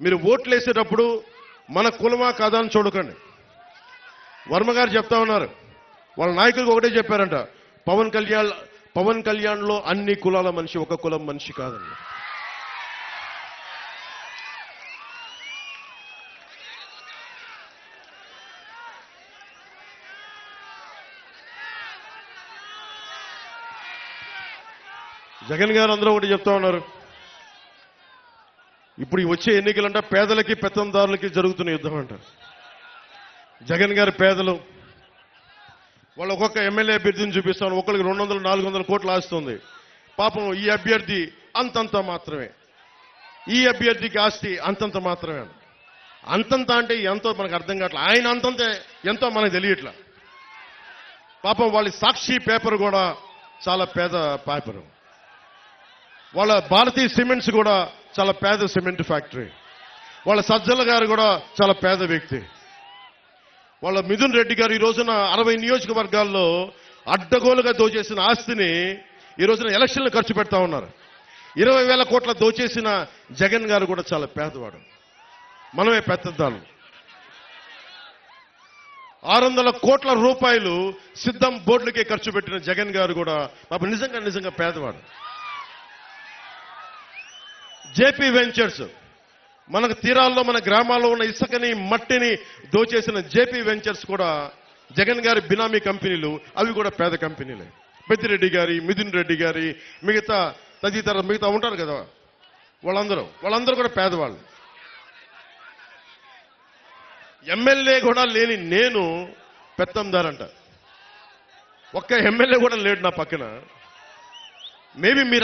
మీరు ఓట్లేసేటప్పుడు మన కులమా కాదా అని చూడకండి. వర్మ గారు చెప్తా ఉన్నారు, వాళ్ళ నాయకులకు ఒకటే చెప్పారంట, పవన్ కళ్యాణ్లో అన్ని కులాల మనిషి, ఒక కులం మనిషి కాదండి. జగన్ గారు అందరూ ఒకటి చెప్తా ఉన్నారు, ఇప్పుడు వచ్చే ఎన్నికలంట పేదలకి పెత్తందారులకి జరుగుతున్న యుద్ధం అంట. జగన్ గారి పేదలు వాళ్ళు ఒక్కొక్క ఎమ్మెల్యే అభ్యర్థిని చూపిస్తాను, ఒక్కరికి 200-400 కోట్లు ఆస్తుంది. పాపం ఈ అభ్యర్థి అంతంత మాత్రమే, ఈ అభ్యర్థికి ఆస్తి అంతంత మాత్రమే. అంతంత అంటే ఎంతో మనకు అర్థం కావట్లేదు. ఆయన అంతంత ఎంతో మనకు తెలియట్లా. పాపం వాళ్ళ సాక్షి పేపర్ కూడా చాలా పేద పేపరు. వాళ్ళ భారతీయ సిమెంట్స్ కూడా చాలా పేద సిమెంట్ ఫ్యాక్టరీ. వాళ్ళ సజ్జల గారు కూడా చాలా పేద వ్యక్తి. వాళ్ళ మిథున్ రెడ్డి గారు ఈ రోజున 60 నియోజకవర్గాల్లో అడ్డగోలుగా దోచేసిన ఆస్తిని ఈ రోజున ఎలక్షన్లు ఖర్చు పెడతా ఉన్నారు. 20,000 కోట్ల దోచేసిన జగన్ గారు కూడా చాలా పేదవాడు. మనమే పెద్దదాన్ని. 600 కోట్ల రూపాయలు సిద్ధం బోర్డులకే ఖర్చు పెట్టిన జగన్ గారు కూడా పాప నిజంగా పేదవాడు. జేపీ వెంచర్స్, మనకు తీరాల్లో మన గ్రామాల్లో ఉన్న ఇసుకని మట్టిని దోచేసిన జేపీ వెంచర్స్ కూడా జగన్ గారి బినామీ కంపెనీలు, అవి కూడా పేద కంపెనీలే. పెద్దిరెడ్డి గారి, మిథున్ రెడ్డి గారి, మిగతా ఉంటారు కదా, వాళ్ళందరూ కూడా పేదవాళ్ళు. ఎమ్మెల్యే కూడా లేని నేను పెత్తందారంట. ఒక్క ఎమ్మెల్యే కూడా లేడు నా పక్కన. మేబీ మీ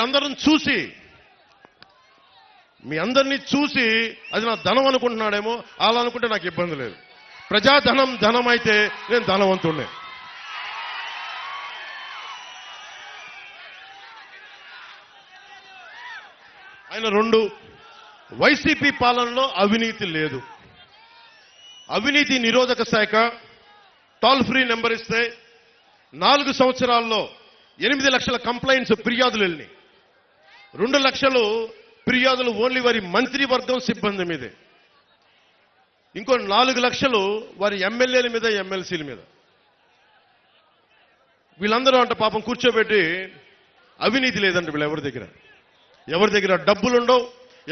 అందరినీ చూసి అది నా ధనం అనుకుంటున్నాడేమో. అలా అనుకుంటే నాకు ఇబ్బంది లేదు. ప్రజాధనం ధనం అయితే నేను ధనవంతుడినే. ఆయన 2, వైసీపీ పాలనలో అవినీతి లేదు. అవినీతి నిరోధక శాఖ టోల్ ఫ్రీ నెంబర్ ఇస్తే 4 సంవత్సరాల్లో 8 లక్షల కంప్లైంట్స్, ఫిర్యాదులు వెళ్ళినాయి. 2 లక్షలు ఫిర్యాదులు ఓన్లీ వారి మంత్రివర్గం సిబ్బంది మీదే. ఇంకో 4 లక్షలు వారి ఎమ్మెల్యేల మీద, ఎమ్మెల్సీల మీద. వీళ్ళందరూ అంట పాపం కూర్చోబెట్టి అవినీతి లేదంట వీళ్ళు ఎవరి దగ్గర డబ్బులుండవు,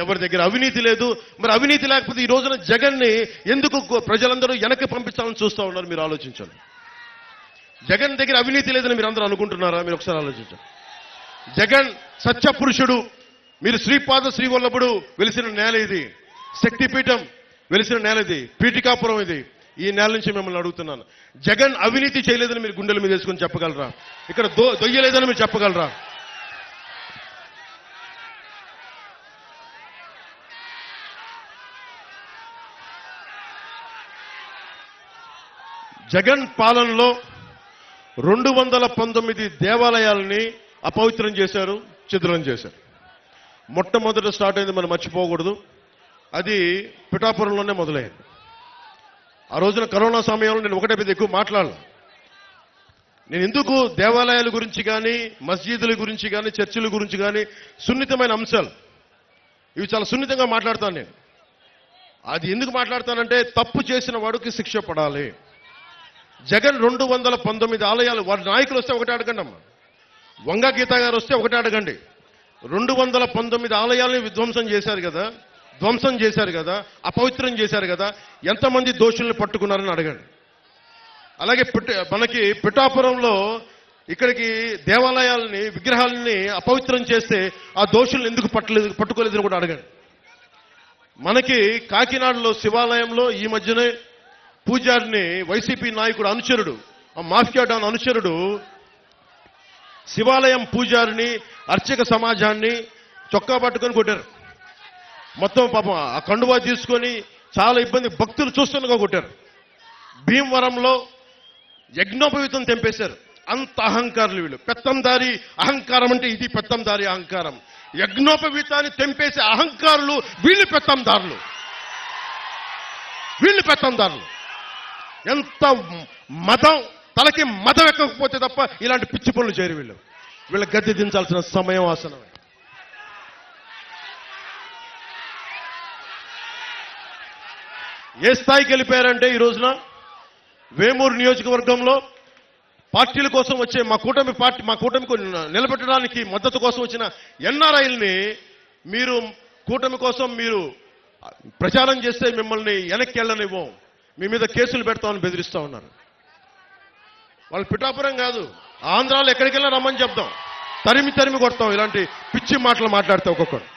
ఎవరి దగ్గర అవినీతి లేదు. మరి అవినీతి లేకపోతే ఈ రోజున జగన్ని ఎందుకు ప్రజలందరూ వెనక్కి పంపించాలని చూస్తూ ఉన్నారు? మీరు ఆలోచించండి. జగన్ దగ్గర అవినీతి లేదని మీరు అందరూ అనుకుంటున్నారా? మీరు ఒకసారి ఆలోచించండి. జగన్ సత్యపురుషుడు. మీరు శ్రీపాద శ్రీవల్లభుడు వెలిసిన నేల ఇది, శక్తిపీఠం వెలిసిన నేల ఇది, పీఠికాపురం ఇది. ఈ నేల నుంచి మిమ్మల్ని అడుగుతున్నాను, జగన్ అవినీతి చేయలేదని మీరు గుండెల మీద వేసుకొని చెప్పగలరా? ఇక్కడ దొయ్యలేదని మీరు చెప్పగలరా? జగన్ పాలనలో 219 దేవాలయాలని అపవిత్రం చేశారు, ఛిద్రం చేశారు. మొట్టమొదట స్టార్ట్ అయింది మనం మర్చిపోకూడదు. అది పిఠాపురంలోనే మొదలైంది. ఆ రోజున కరోనా సమయంలో నేను ఒకటే పెద్ద ఎక్కువ మాట్లాడాలి. నేను ఎందుకు దేవాలయాల గురించి కానీ, మస్జిదుల గురించి కానీ, చర్చిల గురించి కానీ సున్నితమైన అంశాలు ఇవి చాలా సున్నితంగా మాట్లాడతాను నేను. అది ఎందుకు మాట్లాడతానంటే తప్పు చేసిన వాడికి శిక్ష పడాలి. జగన్ 219 ఆలయాలు వారి నాయకులు వస్తే ఒకటే అడగండి అమ్మా. వంగ గీత గారు వస్తే ఒకటే అడగండి. 219 ఆలయాలని విధ్వంసం చేశారు కదా, ధ్వంసం చేశారు కదా, అపవిత్రం చేశారు కదా, ఎంతమంది దోషుల్ని పట్టుకున్నారని అడగండి. అలాగే మనకి పిఠాపురంలో ఇక్కడికి దేవాలయాలని విగ్రహాలని అపవిత్రం చేస్తే ఆ దోషుల్ని ఎందుకు పట్టుకోలేదని కూడా అడగండి. మనకి కాకినాడలో శివాలయంలో ఈ మధ్యనే పూజారిని వైసీపీ నాయకుడు అనుచరుడు, ఆ మాఫియా డాన్ అనుచరుడు శివాలయం పూజారిని, అర్చక సమాజాన్ని చొక్కా పట్టుకొని కొట్టారు. మొత్తం పాపం ఆ కండువా తీసుకొని చాలా ఇబ్బంది, భక్తులు చూస్తుండగా కొట్టారు. భీమవరంలో యజ్ఞోపవీతం తెంపేశారు. అంత అహంకారులు వీళ్ళు. పెత్తందారి అహంకారం అంటే ఇది పెత్తందారి అహంకారం. యజ్ఞోపవీతాన్ని తెంపేసే అహంకారులు వీళ్ళు పెత్తందారులు. ఎంత మతం తలకి మతం ఎక్కకపోతే తప్ప ఇలాంటి పిచ్చి పనులు చేయరు వీళ్ళు. వీళ్ళ గద్దె దించాల్సిన సమయం ఆసనం. ఏ స్థాయికి వెళ్ళిపోయారంటే ఈ రోజున వేమూరు నియోజకవర్గంలో పార్టీల కోసం వచ్చే మా కూటమికి నిలబెట్టడానికి మద్దతు కోసం వచ్చిన ఎన్ఆర్ఐల్ని మీరు కూటమి కోసం మీరు ప్రచారం చేస్తే మిమ్మల్ని వెనక్కి వెళ్ళనివ్వం, మీ మీద కేసులు పెడతామని బెదిరిస్తా ఉన్నారు. వాళ్ళు పిఠాపురం కాదు, ఆంధ్రాలో ఎక్కడికి వెళ్ళినా రమ్మని చెప్తాం, తరిమి కొడతాం ఇలాంటి పిచ్చి మాటలు మాట్లాడితే ఒక్కొక్కరు.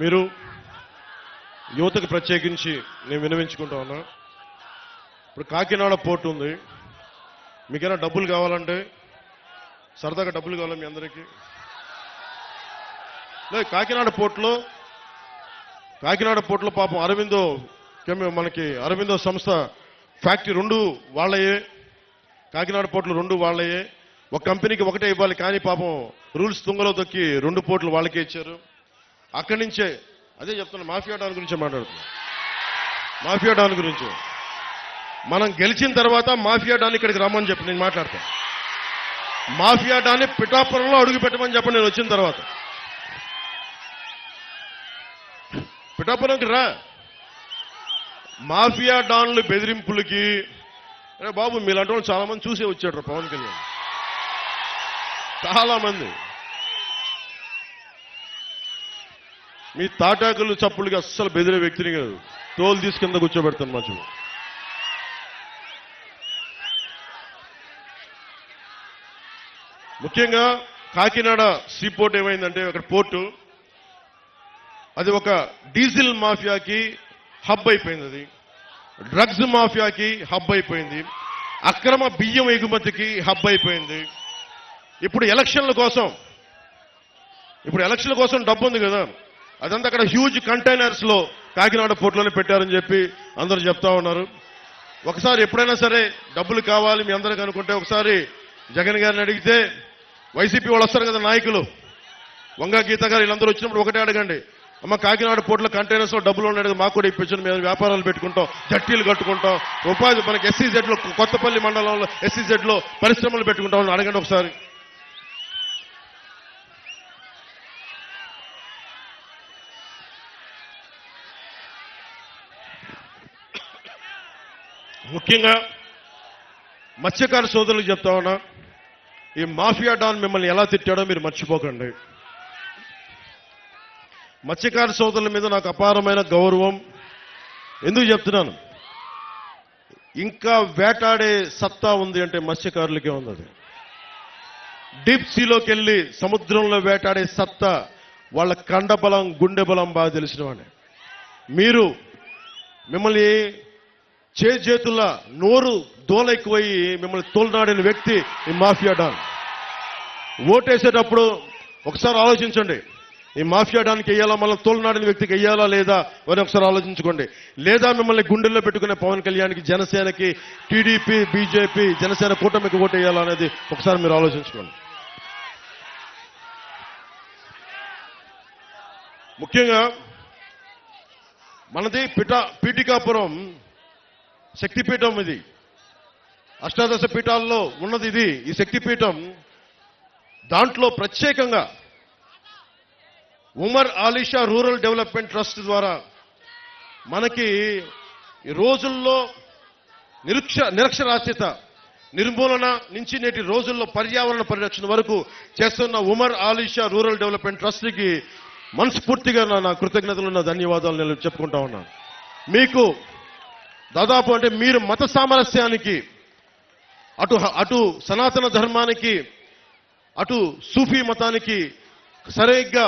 మీరు యువతకు ప్రత్యేకించి నేను వినవించుకుంటా ఉన్నా. ఇప్పుడు కాకినాడ పోర్టు ఉంది, మీకైనా డబ్బులు కావాలంటే సరదాగా డబ్బులు కావాలి మీ అందరికీ. లేదు, కాకినాడ పోర్టులో పాపం మనకి అరవిందో సంస్థ ఫ్యాక్టరీ 2 వాళ్ళయే, కాకినాడ పోర్టులు 2 వాళ్ళయే. ఒక కంపెనీకి ఒకటే ఇవ్వాలి, కానీ పాపం రూల్స్ తుంగలో తొక్కి 2 పోర్టులు వాళ్ళకే ఇచ్చారు. అక్కడి నుంచే అదే చెప్తున్నా, మాఫియా డాన్ గురించి మాట్లాడుతున్నా. మాఫియా డాన్ గురించి మనం గెలిచిన తర్వాత మాఫియా డాన్ ఇక్కడికి రమ్మని చెప్పి నేను మాట్లాడతాను. మాఫియా డాన్ని పిఠాపురంలో అడుగు పెట్టమని చెప్పండి నేను వచ్చిన తర్వాత. పిఠాపురంకి రా. మాఫియా డాన్లు బెదిరింపులకి అరే బాబు మీలాంటి వాళ్ళు చాలా మంది చూసే వచ్చాడు పవన్ కళ్యాణ్, చాలా మంది. మీ తాటాకులు చప్పులకి అస్సలు బెదిరే వ్యక్తిని కాదు, తోలు తీసి కింద కూర్చోబెడతాను మధ్య. ముఖ్యంగా కాకినాడ సీపోర్ట్ ఏమైందంటే అక్కడ పోర్టు అది ఒక డీజిల్ మాఫియాకి హబ్ అయిపోయింది, అది డ్రగ్స్ మాఫియాకి హబ్ అయిపోయింది, అక్రమ బియ్యం ఎగుమతికి హబ్ అయిపోయింది. ఇప్పుడు ఎలక్షన్ల కోసం డబ్బు ఉంది కదా, అదంతా అక్కడ హ్యూజ్ కంటైనర్స్ లో కాకినాడ పోర్టులోనే పెట్టారని చెప్పి అందరూ చెప్తా ఉన్నారు. ఒకసారి ఎప్పుడైనా సరే డబ్బులు కావాలి మీ అందరికి అనుకుంటే ఒకసారి జగన్ గారిని అడిగితే, వైసీపీ వాళ్ళు వస్తారు కదా నాయకులు, వంగ గీత గారు వీళ్ళందరూ వచ్చినప్పుడు ఒకటే అడగండి, అమ్మ కాకినాడ పోర్టులో కంటైనర్స్ లో డబ్బులు ఉన్నాయి మాకు కూడా ఇప్పించండి, మేము వ్యాపారాలు పెట్టుకుంటాం, జట్టీలు కట్టుకుంటాం, ఉపాధి మనకి ఎస్సీజెడ్ లో కొత్తపల్లి మండలంలో ఎస్సీజెడ్ లో పరిశ్రమలు పెట్టుకుంటాం అడగండి ఒకసారి. ముఖ్యంగా మత్స్యకార సోదరులకు చెప్తా ఉన్నా, ఈ మాఫియా డాన్ మిమ్మల్ని ఎలా తిట్టాడో మీరు మర్చిపోకండి. మత్స్యకార సోదరుల మీద నాకు అపారమైన గౌరవం. ఎందుకు చెప్తున్నాను, ఇంకా వేటాడే సత్తా ఉంది అంటే మత్స్యకారులకే ఉంది. అది డీప్ సీలోకి వెళ్ళి సముద్రంలో వేటాడే సత్తా వాళ్ళ కండబలం గుండె బలం బాగా తెలిసిన వాడిని. మీరు మిమ్మల్ని చేతుల నోరు దోల ఎక్కువయ్యి మిమ్మల్ని తోలనాడిన వ్యక్తి ఈ మాఫియా డాన్. ఓటేసేటప్పుడు ఒకసారి ఆలోచించండి, ఈ మాఫియా డాన్కి వెయ్యాలా, మళ్ళీ తోలనాడిన వ్యక్తికి వెయ్యాలా లేదా అని ఒకసారి ఆలోచించుకోండి. లేదా మిమ్మల్ని గుండెల్లో పెట్టుకునే పవన్ కళ్యాణ్కి, జనసేనకి, టీడీపీ, బీజేపీ, జనసేన కూటమికి ఓటు వేయాలా అనేది ఒకసారి మీరు ఆలోచించుకోండి. ముఖ్యంగా మనది పీఠికాపురం శక్తిపీఠం. ఇది అష్టాదశ పీఠాల్లో ఉన్నది ఇది. ఈ శక్తిపీఠం దాంట్లో ప్రత్యేకంగా Umar Alisha rural development trust ద్వారా మనకి ఈ రోజుల్లో నిరక్షరాస్యత నిర్మూలన నుంచి నేటి రోజుల్లో పర్యావరణ పరిరక్షణ వరకు చేస్తున్న ఉమర్ ఆలీషా రూరల్ డెవలప్మెంట్ ట్రస్ట్కి మనస్ఫూర్తిగా నా కృతజ్ఞతలు, నా ధన్యవాదాలు నేను చెప్పుకుంటా ఉన్నాను. మీకు దాదాపు అంటే మీరు మత సామరస్యానికి, అటు సనాతన ధర్మానికి, అటు సూఫీ మతానికి సరిగ్గా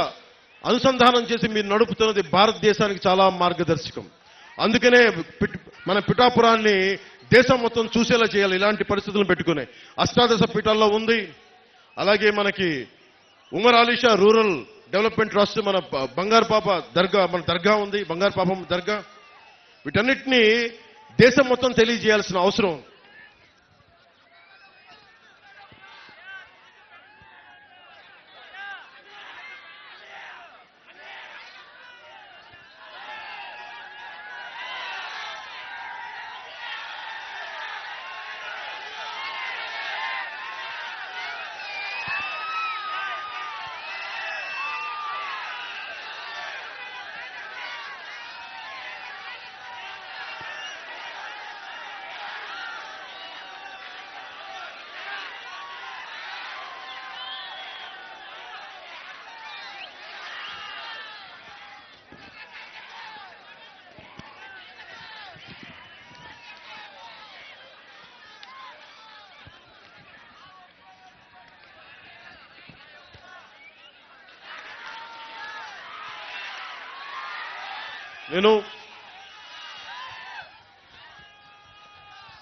అనుసంధానం చేసి మీరు నడుపుతున్నది భారతదేశానికి చాలా మార్గదర్శకం. అందుకనే మన పిఠాపురాన్ని దేశం మొత్తం చూసేలా చేయాలి. ఇలాంటి పరిస్థితులను పెట్టుకునే అష్టాదశ పీఠాల్లో ఉంది. అలాగే మనకి Umar Alisha rural development trust, మన బంగారు పాప దర్గా, మన దర్గా ఉంది, బంగారు పాపం దర్గా. వీటన్నిటినీ దేశం మొత్తం తెలియజేయాల్సిన అవసరం.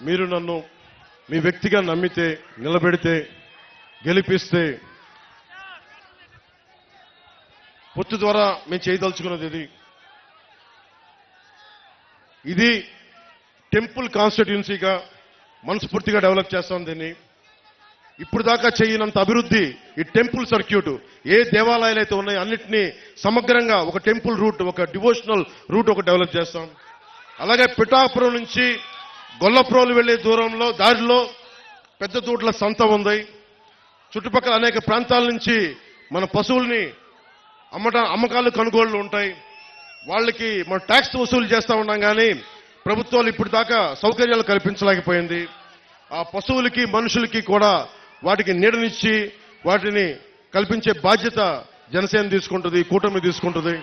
మీరు నన్ను మీ వ్యక్తిగా నమ్మితే, నిలబెడితే, గెలిపిస్తే పొత్తు ద్వారా మేము చేయదలుచుకున్నది ఇది టెంపుల్ కాన్స్టిట్యున్సీగా మనస్ఫూర్తిగా డెవలప్ చేస్తాం. దీన్ని ఇప్పుడు దాకా చేయనంత అభివృద్ధి ఈ టెంపుల్ సర్క్యూట్, ఏ దేవాలయాలు అయితే ఉన్నాయో అన్నింటినీ సమగ్రంగా ఒక టెంపుల్ రూట్, ఒక డివోషనల్ రూట్ ఒక డెవలప్ చేస్తాం. అలాగే పిఠాపురం నుంచి గొల్లప్రోలు వెళ్లే దారిలో పెద్ద తోటల సంత ఉంది. చుట్టుపక్కల అనేక ప్రాంతాల నుంచి మన పశువుల్ని అమ్మకాలు కొనుగోళ్లు ఉంటాయి. వాళ్ళకి మనం ట్యాక్స్ వసూలు చేస్తా ఉన్నాం, కానీ ప్రభుత్వాలు ఇప్పుడు దాకా సౌకర్యాలు కల్పించలేకపోయింది. ఆ పశువులకి, మనుషులకి కూడా వాటికి నీడనిచ్చి వాటిని కల్పించే బాధ్యత జనసేన తీసుకుంటుంది, కూటమి తీసుకుంటుంది.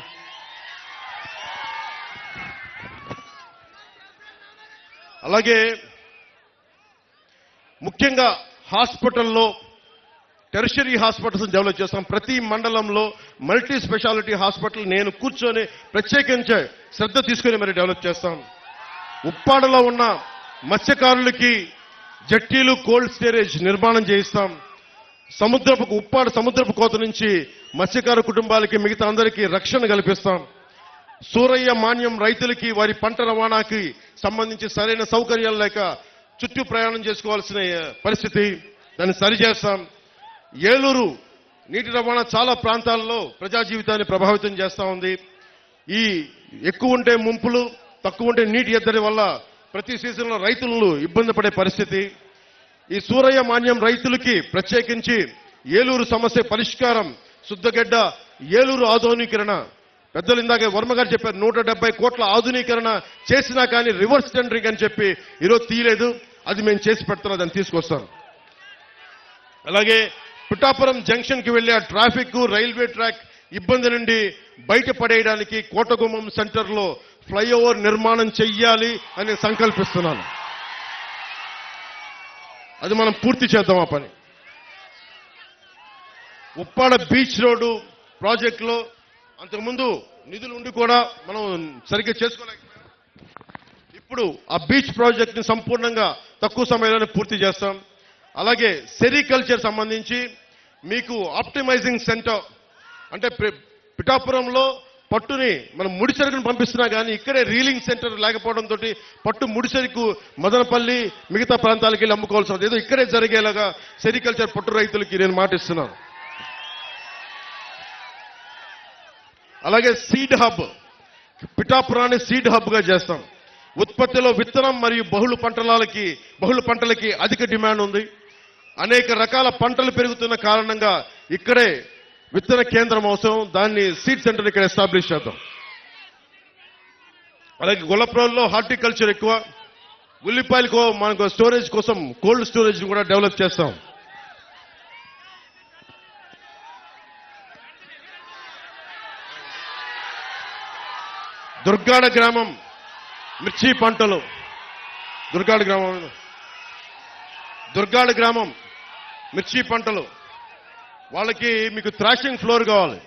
అలాగే ముఖ్యంగా హాస్పిటల్లో టెరిషరీ హాస్పిటల్స్ డెవలప్ చేస్తాం. ప్రతి మండలంలో మల్టీ స్పెషాలిటీ హాస్పిటల్ నేను కూర్చొని ప్రత్యేకించే శ్రద్ధ తీసుకుని మరి డెవలప్ చేస్తాం. ఉప్పాడలో ఉన్న మత్స్యకారులకి జట్టీలు, కోల్డ్ స్టోరేజ్ నిర్మాణం చేయిస్తాం. ఉప్పాడ సముద్రపు కోత నుంచి మత్స్యకారు కుటుంబాలకి, మిగతా అందరికీ రక్షణ కల్పిస్తాం. సూరయ్య మాన్యం రైతులకి వారి పంట రవాణాకి సంబంధించి సరైన సౌకర్యాలు లేక చుట్టూ ప్రయాణం చేసుకోవాల్సిన పరిస్థితి, దాన్ని సరిచేస్తాం. ఏలూరు నీటి రవాణా చాలా ప్రాంతాల్లో ప్రజా జీవితాన్ని ప్రభావితం చేస్తూ ఉంది. ఈ ఎక్కువ ఉంటే ముంపులు, తక్కువ ఉంటే నీటి ఎద్దడి వల్ల ప్రతి సీజన్లో రైతులు ఇబ్బంది పడే పరిస్థితి. ఈ సూరయ్య మాన్యం రైతులకి ప్రత్యేకించి ఏలూరు సమస్య పరిష్కారం, శుద్ధగడ్డ ఏలూరు ఆధునీకరణ, పెద్దలు ఇందాక వర్మ గారు చెప్పారు 170 కోట్ల ఆధునీకరణ చేసినా కానీ రివర్స్ టెండరింగ్ అని చెప్పి ఈరోజు తీయలేదు. అది మేము చేసి పెడుతున్నా, దాన్ని తీసుకొస్తాను. అలాగే పిఠాపురం జంక్షన్కి వెళ్లే ఆ ట్రాఫిక్, రైల్వే ట్రాక్ ఇబ్బంది నుండి బయటపడేయడానికి కోటగుమ్మం సెంటర్లో ఫ్లైఓవర్ నిర్మాణం చెయ్యాలి అని సంకల్పిస్తున్నాను. అది మనం పూర్తి చేద్దాం ఆ పని. ఉప్పాడ బీచ్ రోడ్డు ప్రాజెక్టులో అంతకుముందు నిధులు ఉండి కూడా మనం సరిగ్గా చేసుకోలేకపోయాం. ఇప్పుడు ఆ బీచ్ ప్రాజెక్ట్ ని సంపూర్ణంగా తక్కువ సమయంలోనే పూర్తి చేస్తాం. అలాగే సెరికల్చర్ సంబంధించి మీకు ఆప్టిమైజింగ్ సెంటర్ అంటే పిఠాపురంలో పట్టుని మనం ముడిసరుకుని పంపిస్తున్నా కానీ ఇక్కడే రీలింగ్ సెంటర్ లేకపోవడంతో పట్టు ముడిసరుకు మదనపల్లి మిగతా ప్రాంతాలకు వెళ్ళి అమ్ముకోవాల్సి ఉంటుంది. ఏదో ఇక్కడే జరిగేలాగా సెరికల్చర్ పట్టు రైతులకి నేను మాటిస్తున్నాను. అలాగే సీడ్ హబ్, పిఠాపురాన్ని సీడ్ హబ్ గా చేస్తాం. ఉత్పత్తిలో విత్తనం మరియు బహుళ పంటలకి అధిక డిమాండ్ ఉంది. అనేక రకాల పంటలు పెరుగుతున్న కారణంగా ఇక్కడే విత్తన కేంద్రం అవసరం. దాన్ని సీడ్ సెంటర్ ఇక్కడ ఎస్టాబ్లిష్ చేద్దాం. అలాగే గొల్లప్రోల్లో హార్టికల్చర్ ఎక్కువ. ఉల్లిపాయలకు మనకు స్టోరేజ్ కోసం కోల్డ్ స్టోరేజ్ కూడా డెవలప్ చేస్తాం. దుర్గాడ గ్రామం మిర్చి పంటలు, దుర్గాడ గ్రామం మిర్చి పంటలు. వాళ్ళకి మీకు థ్రాషింగ్ ఫ్లోర్ కావాలి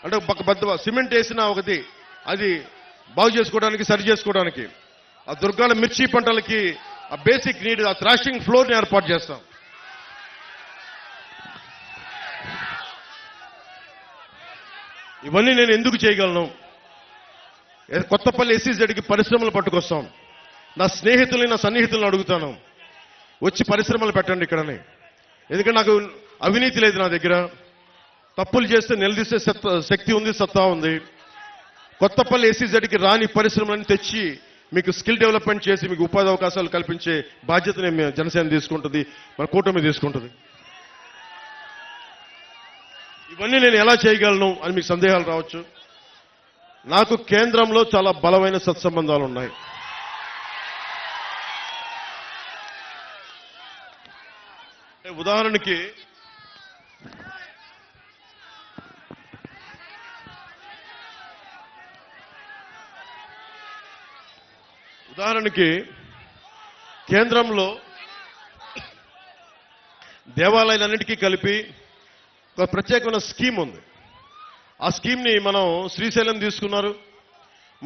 అంటే పెద్ద సిమెంట్ వేసిన ఒకటి అది బాగు చేసుకోవడానికి సరి చేసుకోవడానికి ఆ దుర్గాల మిర్చి పంటలకి ఆ బేసిక్ నీడ్ ఆ థ్రాషింగ్ ఫ్లోర్ ని ఏర్పాటు చేస్తాం. ఇవన్నీ నేను ఎందుకు చేయగలను? కొత్తపల్లి ఎస్సీజెడ్కి పరిశ్రమలు పట్టుకొస్తాం. నా స్నేహితుల్ని నా సన్నిహితులను అడుగుతాను, వచ్చి పరిశ్రమలు పెట్టండి ఇక్కడని. ఎందుకంటే నాకు అవినీతి లేదు, నా దగ్గర తప్పులు చేస్తే నిలదీసే శక్తి ఉంది, సత్తా ఉంది. కొత్తపల్లి ఎస్సీజెడ్కి రాని పరిశ్రమలను తెచ్చి మీకు స్కిల్ డెవలప్మెంట్ చేసి మీకు ఉపాధి అవకాశాలు కల్పించే బాధ్యతని జనసేన తీసుకుంటుంది, మన కూటమి తీసుకుంటుంది. ఇవన్నీ నేను ఎలా చేయగలను అని మీకు సందేహాలు రావచ్చు. నాకు కేంద్రంలో చాలా బలమైన సత్సంబంధాలు ఉన్నాయి. ఉదాహరణకి కేంద్రంలో దేవాలయాలన్నిటికీ కలిపి ఒక ప్రత్యేకమైన స్కీమ్ ఉంది. ఆ స్కీమ్ ని మనం శ్రీశైలం తీసుకున్నారు,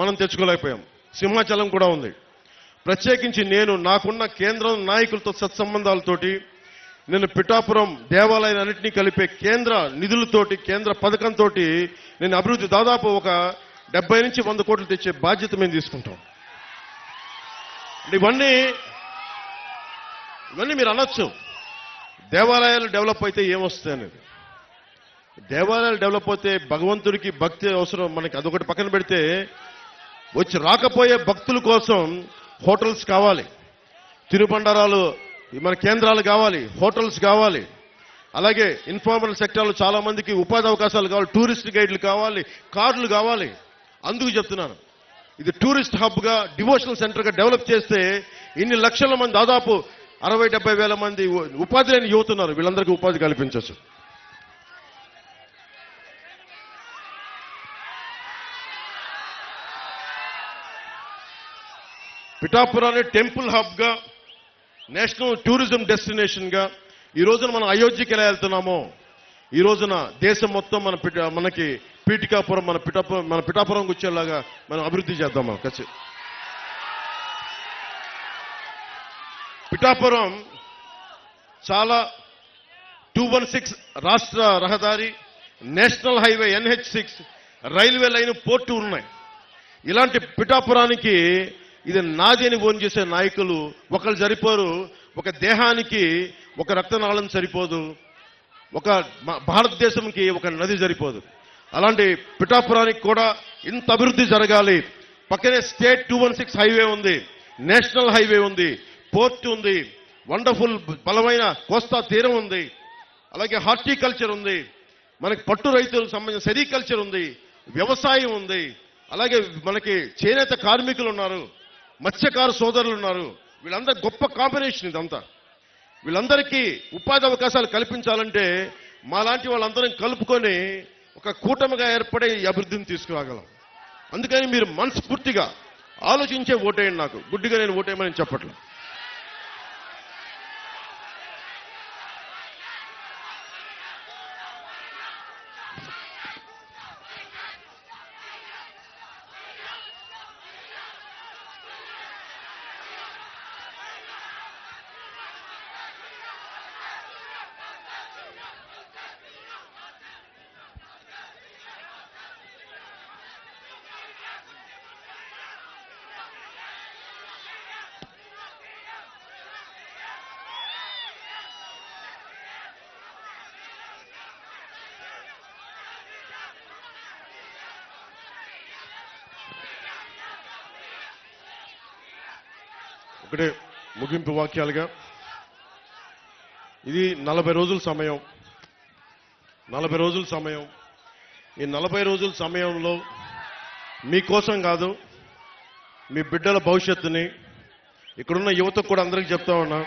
మనం తెచ్చుకోలేకపోయాం. సింహాచలం కూడా ఉంది. ప్రత్యేకించి నాకున్న కేంద్రం నాయకులతో సత్సంబంధాలతోటి నేను పిఠాపురం దేవాలయాలన్నింటినీ కలిపే కేంద్ర నిధులతోటి కేంద్ర పథకంతో నేను అభివృద్ధి దాదాపు ఒక 70 నుంచి 100 కోట్లు తెచ్చే బాధ్యత మేము తీసుకుంటాం. ఇవన్నీ మీరు అనొచ్చు, దేవాలయాలు డెవలప్ అయితే ఏమొస్తాయి అనేది. దేవాలయాలు డెవలప్ అయితే భగవంతుడికి భక్తి అవసరం. మనకి అదొకటి పక్కన పెడితే వచ్చి రాకపోయే భక్తుల కోసం హోటల్స్ కావాలి, తినుబండారాలు మన కేంద్రాలు కావాలి, హోటల్స్ కావాలి. అలాగే ఇన్ఫార్మల్ సెక్టర్లో చాలా మందికి ఉపాధి అవకాశాలు కావాలి, టూరిస్ట్ గైడ్లు కావాలి, కార్లు కావాలి. అందుకు చెప్తున్నాను, ఇది టూరిస్ట్ హబ్ గా డివోషనల్ సెంటర్ గా డెవలప్ చేస్తే ఇన్ని లక్షల మంది దాదాపు 60-70 వేల మంది ఉపాధి లేని యువతున్నారు, వీళ్ళందరికీ ఉపాధి కల్పించవచ్చు. పిఠాపురాన్ని టెంపుల్ హబ్ గా నేషనల్ టూరిజం డెస్టినేషన్ గా ఈ రోజున మనం అయోధ్యకి ఎలా వెళ్తున్నామో ఈ రోజున దేశం మొత్తం మనకి పీఠికాపురం మన పిఠాపురంకి వచ్చేలాగా మనం అభివృద్ధి చేద్దాం. మనం పిఠాపురం చాలా 216 రాష్ట్ర రహదారి, national highway NH6, railway line, port ఉన్నాయి. ఇలాంటి పిఠాపురానికి ఇది నాది అని ఓన్ చేసే నాయకులు ఒకళ్ళు సరిపోరు. ఒక దేహానికి ఒక రక్తనాళం సరిపోదు, ఒక భారతదేశంకి ఒక నది సరిపోదు. అలాంటి పిఠాపురానికి కూడా ఇంత అభివృద్ధి జరగాలి. పక్కనే స్టేట్ 216 హైవే ఉంది, నేషనల్ హైవే ఉంది, పోర్ట్ ఉంది, వండర్ఫుల్ బలమైన కోస్తా తీరం ఉంది, అలాగే హార్టికల్చర్ ఉంది, మనకి పట్టు రైతులకు సంబంధించిన సెరికల్చర్ ఉంది, వ్యవసాయం ఉంది, అలాగే మనకి చేనేత కార్మికులు ఉన్నారు, మత్స్యకార సోదరులు ఉన్నారు. వీళ్ళందరూ గొప్ప కాంబినేషన్ ఇదంతా. వీళ్ళందరికీ ఉపాధి అవకాశాలు కల్పించాలంటే మాలాంటి వాళ్ళందరం కలుపుకొని ఒక కూటమిగా ఏర్పడే ఈ అభివృద్ధిని తీసుకురాగలం. అందుకని మీరు మనస్ఫూర్తిగా ఆలోచించే ఓటేయండి. నాకు గుడ్డిగా నేను ఓటేయమని చెప్పట్లేదు. ఒకటే ముగింపు వాక్యాలుగా ఇది 40 రోజుల సమయం. 40 రోజుల సమయం. ఈ 40 రోజుల సమయంలో మీకోసం కాదు, మీ బిడ్డల భవిష్యత్తుని, ఇక్కడున్న యువతకు కూడా అందరికీ చెప్తా ఉన్నా,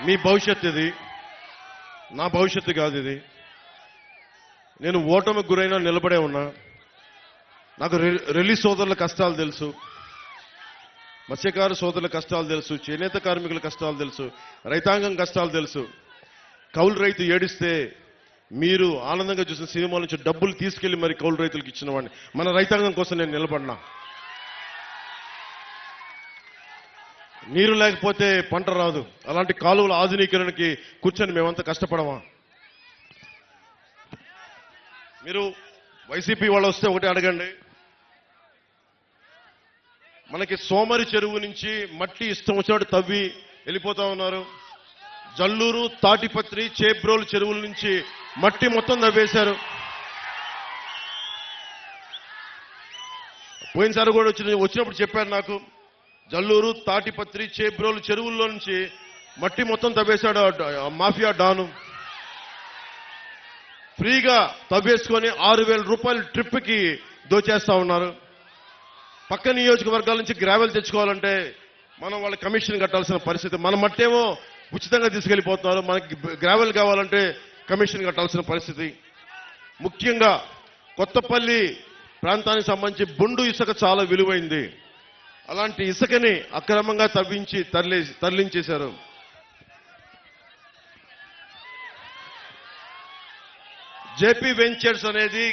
మీ భవిష్యత్తు ఇది, నా భవిష్యత్తు కాదు ఇది. నేను ఓటమికి గురైనా నిలబడే ఉన్నా. నాకు రిలీజ్ సోదరుల కష్టాలు తెలుసు, మత్స్యకారు సోదరుల కష్టాలు తెలుసు, చేనేత కార్మికుల కష్టాలు తెలుసు, రైతాంగం కష్టాలు తెలుసు. కౌలు రైతు ఏడిస్తే మీరు ఆనందంగా చూసిన సినిమాల నుంచి డబ్బులు తీసుకెళ్లి మరి కౌలు రైతులకు ఇచ్చిన వాడిని. మన రైతాంగం కోసం నేను నిలబడినా. నీరు లేకపోతే పంట రాదు. అలాంటి కాలువల ఆధునీకరణకి కూర్చొని మేమంతా కష్టపడమా? మీరు వైసీపీ వాళ్ళు వస్తే ఒకటి అడగండి, మనకి సోమరి చెరువు నుంచి మట్టి ఇష్టం వచ్చినట్టు తవ్వి వెళ్ళిపోతా ఉన్నారు. జల్లూరు, తాటిపత్రి, చేబ్రోలు చెరువుల నుంచి మట్టి మొత్తం తవ్వేశారు. పోయినసారి కూడా వచ్చినప్పుడు చెప్పారు నాకు, జల్లూరు, తాటిపత్రి, చేబ్రోలు చెరువుల్లో నుంచి మట్టి మొత్తం తవ్వేశాడు మాఫియా డాను. ఫ్రీగా తవ్వేసుకొని 6,000 రూపాయలు ట్రిప్కి దోచేస్తా ఉన్నారు. పక్క నియోజకవర్గాల నుంచి గ్రావెల్ తెచ్చుకోవాలంటే మనం వాళ్ళ కమిషన్ కట్టాల్సిన పరిస్థితి. మన మట్టేమో ఉచితంగా తీసుకెళ్లిపోతున్నారు, మనకి గ్రావెల్ కావాలంటే కమిషన్ కట్టాల్సిన పరిస్థితి. ముఖ్యంగా కొత్తపల్లి ప్రాంతానికి సంబంధించి బొండు ఇసుక చాలా విలువైంది. అలాంటి ఇసుకని అక్రమంగా తవ్వించి తరలించేశారు. జేపీ వెంచర్స్ అనేది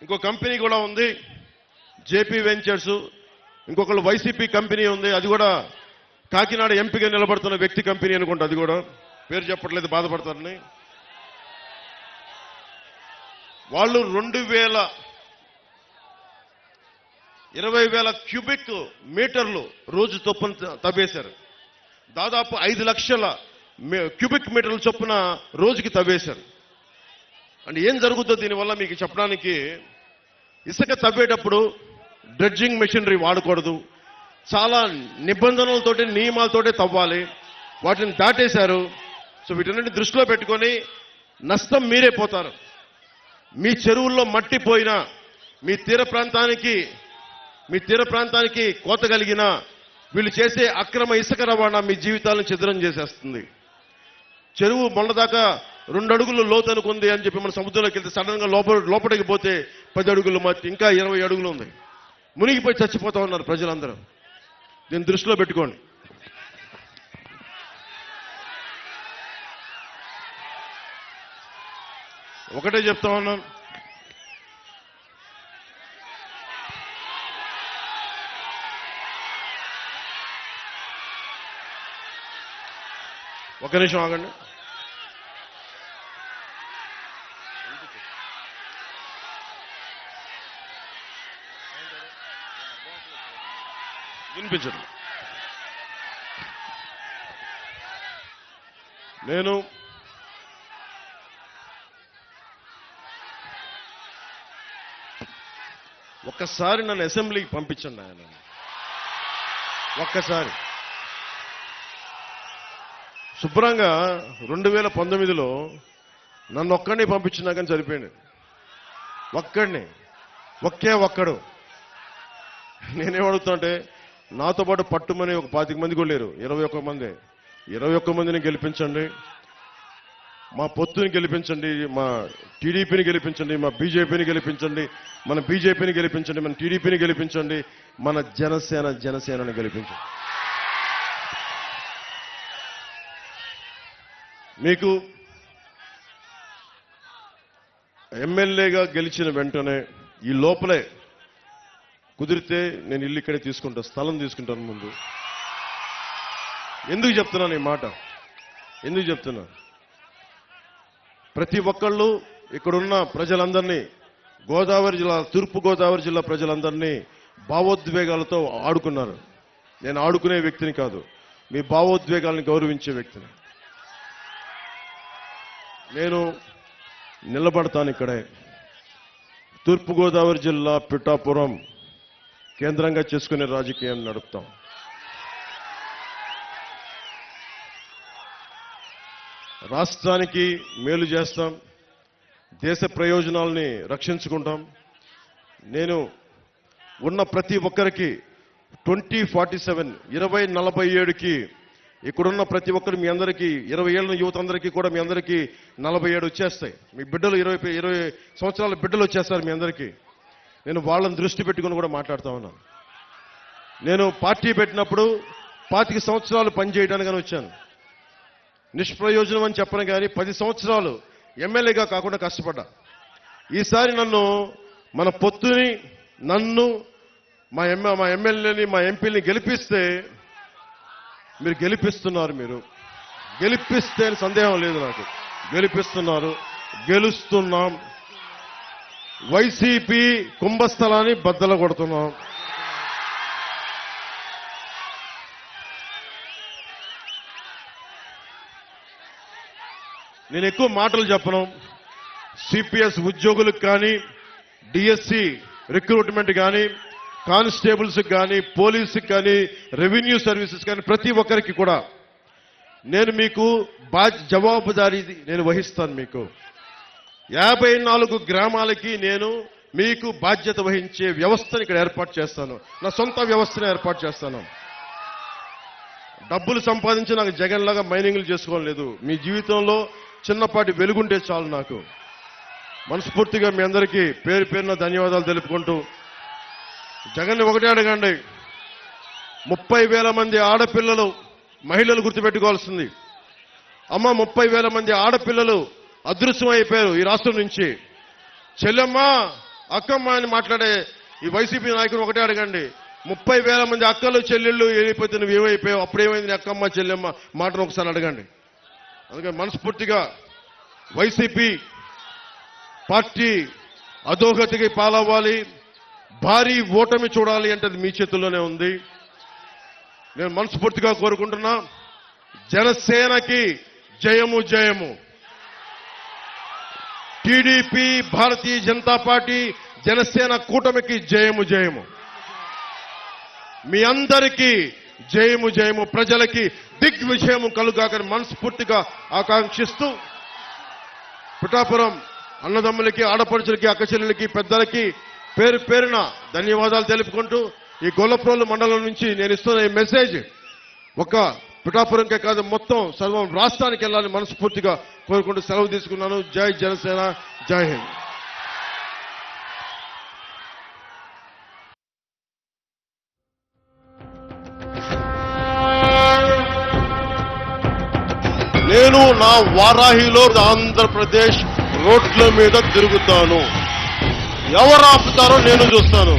ఇంకో కంపెనీ కూడా ఉంది. జేపీ వెంచర్స్, ఇంకొకళ్ళు వైసీపీ కంపెనీ ఉంది, అది కూడా కాకినాడ ఎంపీగా నిలబడుతున్న వ్యక్తి కంపెనీ అనుకుంటా. అది కూడా పేరు చెప్పట్లేదు, బాధపడతారని. వాళ్ళు 20,000 క్యూబిక్ మీటర్లు రోజు చొప్పున తవ్వేశారు. దాదాపు 5 లక్షల క్యూబిక్ మీటర్ల చొప్పున రోజుకి తవ్వేశారు. అంటే ఏం జరుగుతుందో దీనివల్ల మీకు చెప్పడానికి, ఇసుక తవ్వేటప్పుడు డ్రెడ్జింగ్ మెషినరీ వాడకూడదు, చాలా నిబంధనలతోటి నియమాలతోటి తవ్వాలి. వాటిని దాటేశారు. సో వీటన్నిటిని దృష్టిలో పెట్టుకొని నష్టం మీరే పోతారు. మీ చెరువుల్లో మట్టి పోయినా, మీ తీర ప్రాంతానికి కోత కలిగిన వీళ్ళు చేసే అక్రమ ఇసుక రవాణా మీ జీవితాలను ఛిద్రం చేసేస్తుంది. చెరువు మొన్నదాకా 2 అడుగులు లోతు అనుకుంది అని చెప్పి మన సముద్రంలోకి వెళ్తే సడన్ గా లోపలికి పోతే 10 అడుగులు మట్టి, ఇంకా 20 అడుగులు ఉంది. మునిగిపోయి చచ్చిపోతా ఉన్నారు ప్రజలందరూ. దీన్ని దృష్టిలో పెట్టుకోండి. ఒకటే చెప్తా ఉన్నాను, ఒక నిమిషం ఆగండి. వినిపించదు. నేను ఒక్కసారి నన్ను అసెంబ్లీకి పంపించండి ఆయన. ఒక్కసారి శుభ్రంగా 2019లో నన్ను ఒక్కడిని పంపించినా కానీ సరిపోయింది. ఒక్కడు. నేనేమడుగుతానంటే, నాతో పాటు పట్టుమని ఒక 25 మంది కూడా లేరు, 21 మంది. 21 మందిని గెలిపించండి, మా పొత్తుని గెలిపించండి, మా టీడీపీని గెలిపించండి, మా బీజేపీని గెలిపించండి, మన బీజేపీని గెలిపించండి, మన టీడీపీని గెలిపించండి, మన జనసేనని గెలిపించండి. మీకు ఎమ్మెల్యేగా గెలిచిన వెంటనే ఈ లోపలే కుదిరితే నేను ఇల్లు ఇక్కడే తీసుకుంటా, స్థలం తీసుకుంటాను ముందు. ఎందుకు చెప్తున్నాను ఈ మాట? ఎందుకు చెప్తున్నా? ప్రతి ఒక్కళ్ళు ఇక్కడున్న ప్రజలందరినీ, తూర్పు గోదావరి జిల్లా ప్రజలందరినీ భావోద్వేగాలతో ఆడుకున్నారు. నేను ఆడుకునే వ్యక్తిని కాదు, మీ భావోద్వేగాలను గౌరవించే వ్యక్తిని. నేను నిలబడతాను ఇక్కడే. తూర్పు గోదావరి జిల్లా పిఠాపురం కేంద్రంగా చేసుకునే రాజకీయం నడుపుతాం. రాష్ట్రానికి మేలు చేస్తాం, దేశ ప్రయోజనాల్ని రక్షించుకుంటాం. నేను ఉన్న ప్రతి ఒక్కరికి 2047 2047కి ఇక్కడున్న ప్రతి ఒక్కరు మీ అందరికీ 20 ఏళ్ళ యువత అందరికీ కూడా మీ అందరికీ 47 వచ్చేస్తాయి. మీ బిడ్డలు 20 సంవత్సరాల బిడ్డలు వచ్చేస్తారు మీ అందరికీ. నేను వాళ్ళని దృష్టి పెట్టుకుని కూడా మాట్లాడుతూ ఉన్నాను. నేను పార్టీ పెట్టినప్పుడు 25 సంవత్సరాలు పనిచేయడానికని వచ్చాను. నిష్ప్రయోజనం అని చెప్పను కానీ 10 సంవత్సరాలు ఎమ్మెల్యేగా కాకుండా కష్టపడ్డా. ఈసారి మన పొత్తుని నన్ను మా ఎమ్మెల్యేని మా ఎంపీని గెలిపిస్తే మీరు గెలిపిస్తున్నారు. మీరు గెలిపిస్తే సందేహం లేదు నాకు. గెలిపిస్తున్నారు, గెలుస్తున్నాం. వైసీపీ కుంభస్థలాన్ని బద్దలు కొడుతున్నాం. నేను ఎక్కువ మాటలు చెప్పను. సిపిఎస్ ఉద్యోగులకు కానీ, డిఎస్సి రిక్రూట్మెంట్ కానీ, కానిస్టేబుల్స్ కానీ, పోలీసుకి కానీ, రెవెన్యూ సర్వీసెస్ కానీ ప్రతి ఒక్కరికి కూడా నేను మీకు జవాబుదారీ నేను వహిస్తాను. మీకు 54 గ్రామాలకి నేను మీకు బాధ్యత వహించే వ్యవస్థను ఇక్కడ ఏర్పాటు చేస్తాను. నా సొంత వ్యవస్థను ఏర్పాటు చేస్తాను. డబ్బులు సంపాదించి నాకు జగన్ లాగా మైనింగ్లు చేసుకోలేదు. మీ జీవితంలో చిన్నపాటి వెలుగుంటే చాలు నాకు. మనస్ఫూర్తిగా మీ అందరికీ పేరు పేరున ధన్యవాదాలు తెలుపుకుంటూ, జగన్ ఒకటే అడగండి, 30,000 మంది ఆడపిల్లలు మహిళలు గుర్తుపెట్టుకోవాల్సింది. అమ్మ 30,000 మంది ఆడపిల్లలు అదృశ్యం అయిపోయారు ఈ రాష్ట్రం నుంచి. చెల్లెమ్మ అక్కమ్మ అని మాట్లాడే ఈ వైసీపీ నాయకులు ఒకటే అడగండి, 30,000 మంది అక్కలు చెల్లెళ్ళు వెళ్ళిపోతే నువ్వు ఏమైపోయావు, అప్పుడేమైంది అక్కమ్మ చెల్లెమ్మ మాటను ఒకసారి అడగండి. అందుకని మనస్ఫూర్తిగా వైసీపీ పార్టీ అధోగతికి పాలవ్వాలి, భారీ ఓటమి చూడాలి అంటే అది మీ చేతుల్లోనే ఉంది. నేను మనస్ఫూర్తిగా కోరుకుంటున్నా, జనసేనకి జయము జయము. టీడీపీ, భారతీయ జనతా పార్టీ, జనసేన కూటమికి జయము జయము. మీ అందరికీ జయము జయము. ప్రజలకి దిగ్విజయము కలుగాకని మనస్ఫూర్తిగా ఆకాంక్షిస్తూ, పిఠాపురం అన్నదమ్ములకి, ఆడపడుచులకి, అక్కచెల్లెలకి, పెద్దలకి పేరు పేరున ధన్యవాదాలు తెలుపుకుంటూ, ఈ గొల్లప్రోలు మండలం నుంచి నేను ఇస్తున్న ఈ మెసేజ్ ఒక పిఠాపురంకే కాదు మొత్తం సర్వం రాష్ట్రానికి వెళ్ళాలని మనస్ఫూర్తిగా కోరుకుంటూ సెలవు తీసుకున్నాను. జై జనసేన, జై హింద్. నేను నా వారాహిలో ఆంధ్రప్రదేశ్ రోడ్ల మీద తిరుగుతాను. ఎవరు ఆపుతారో నేను చూస్తాను.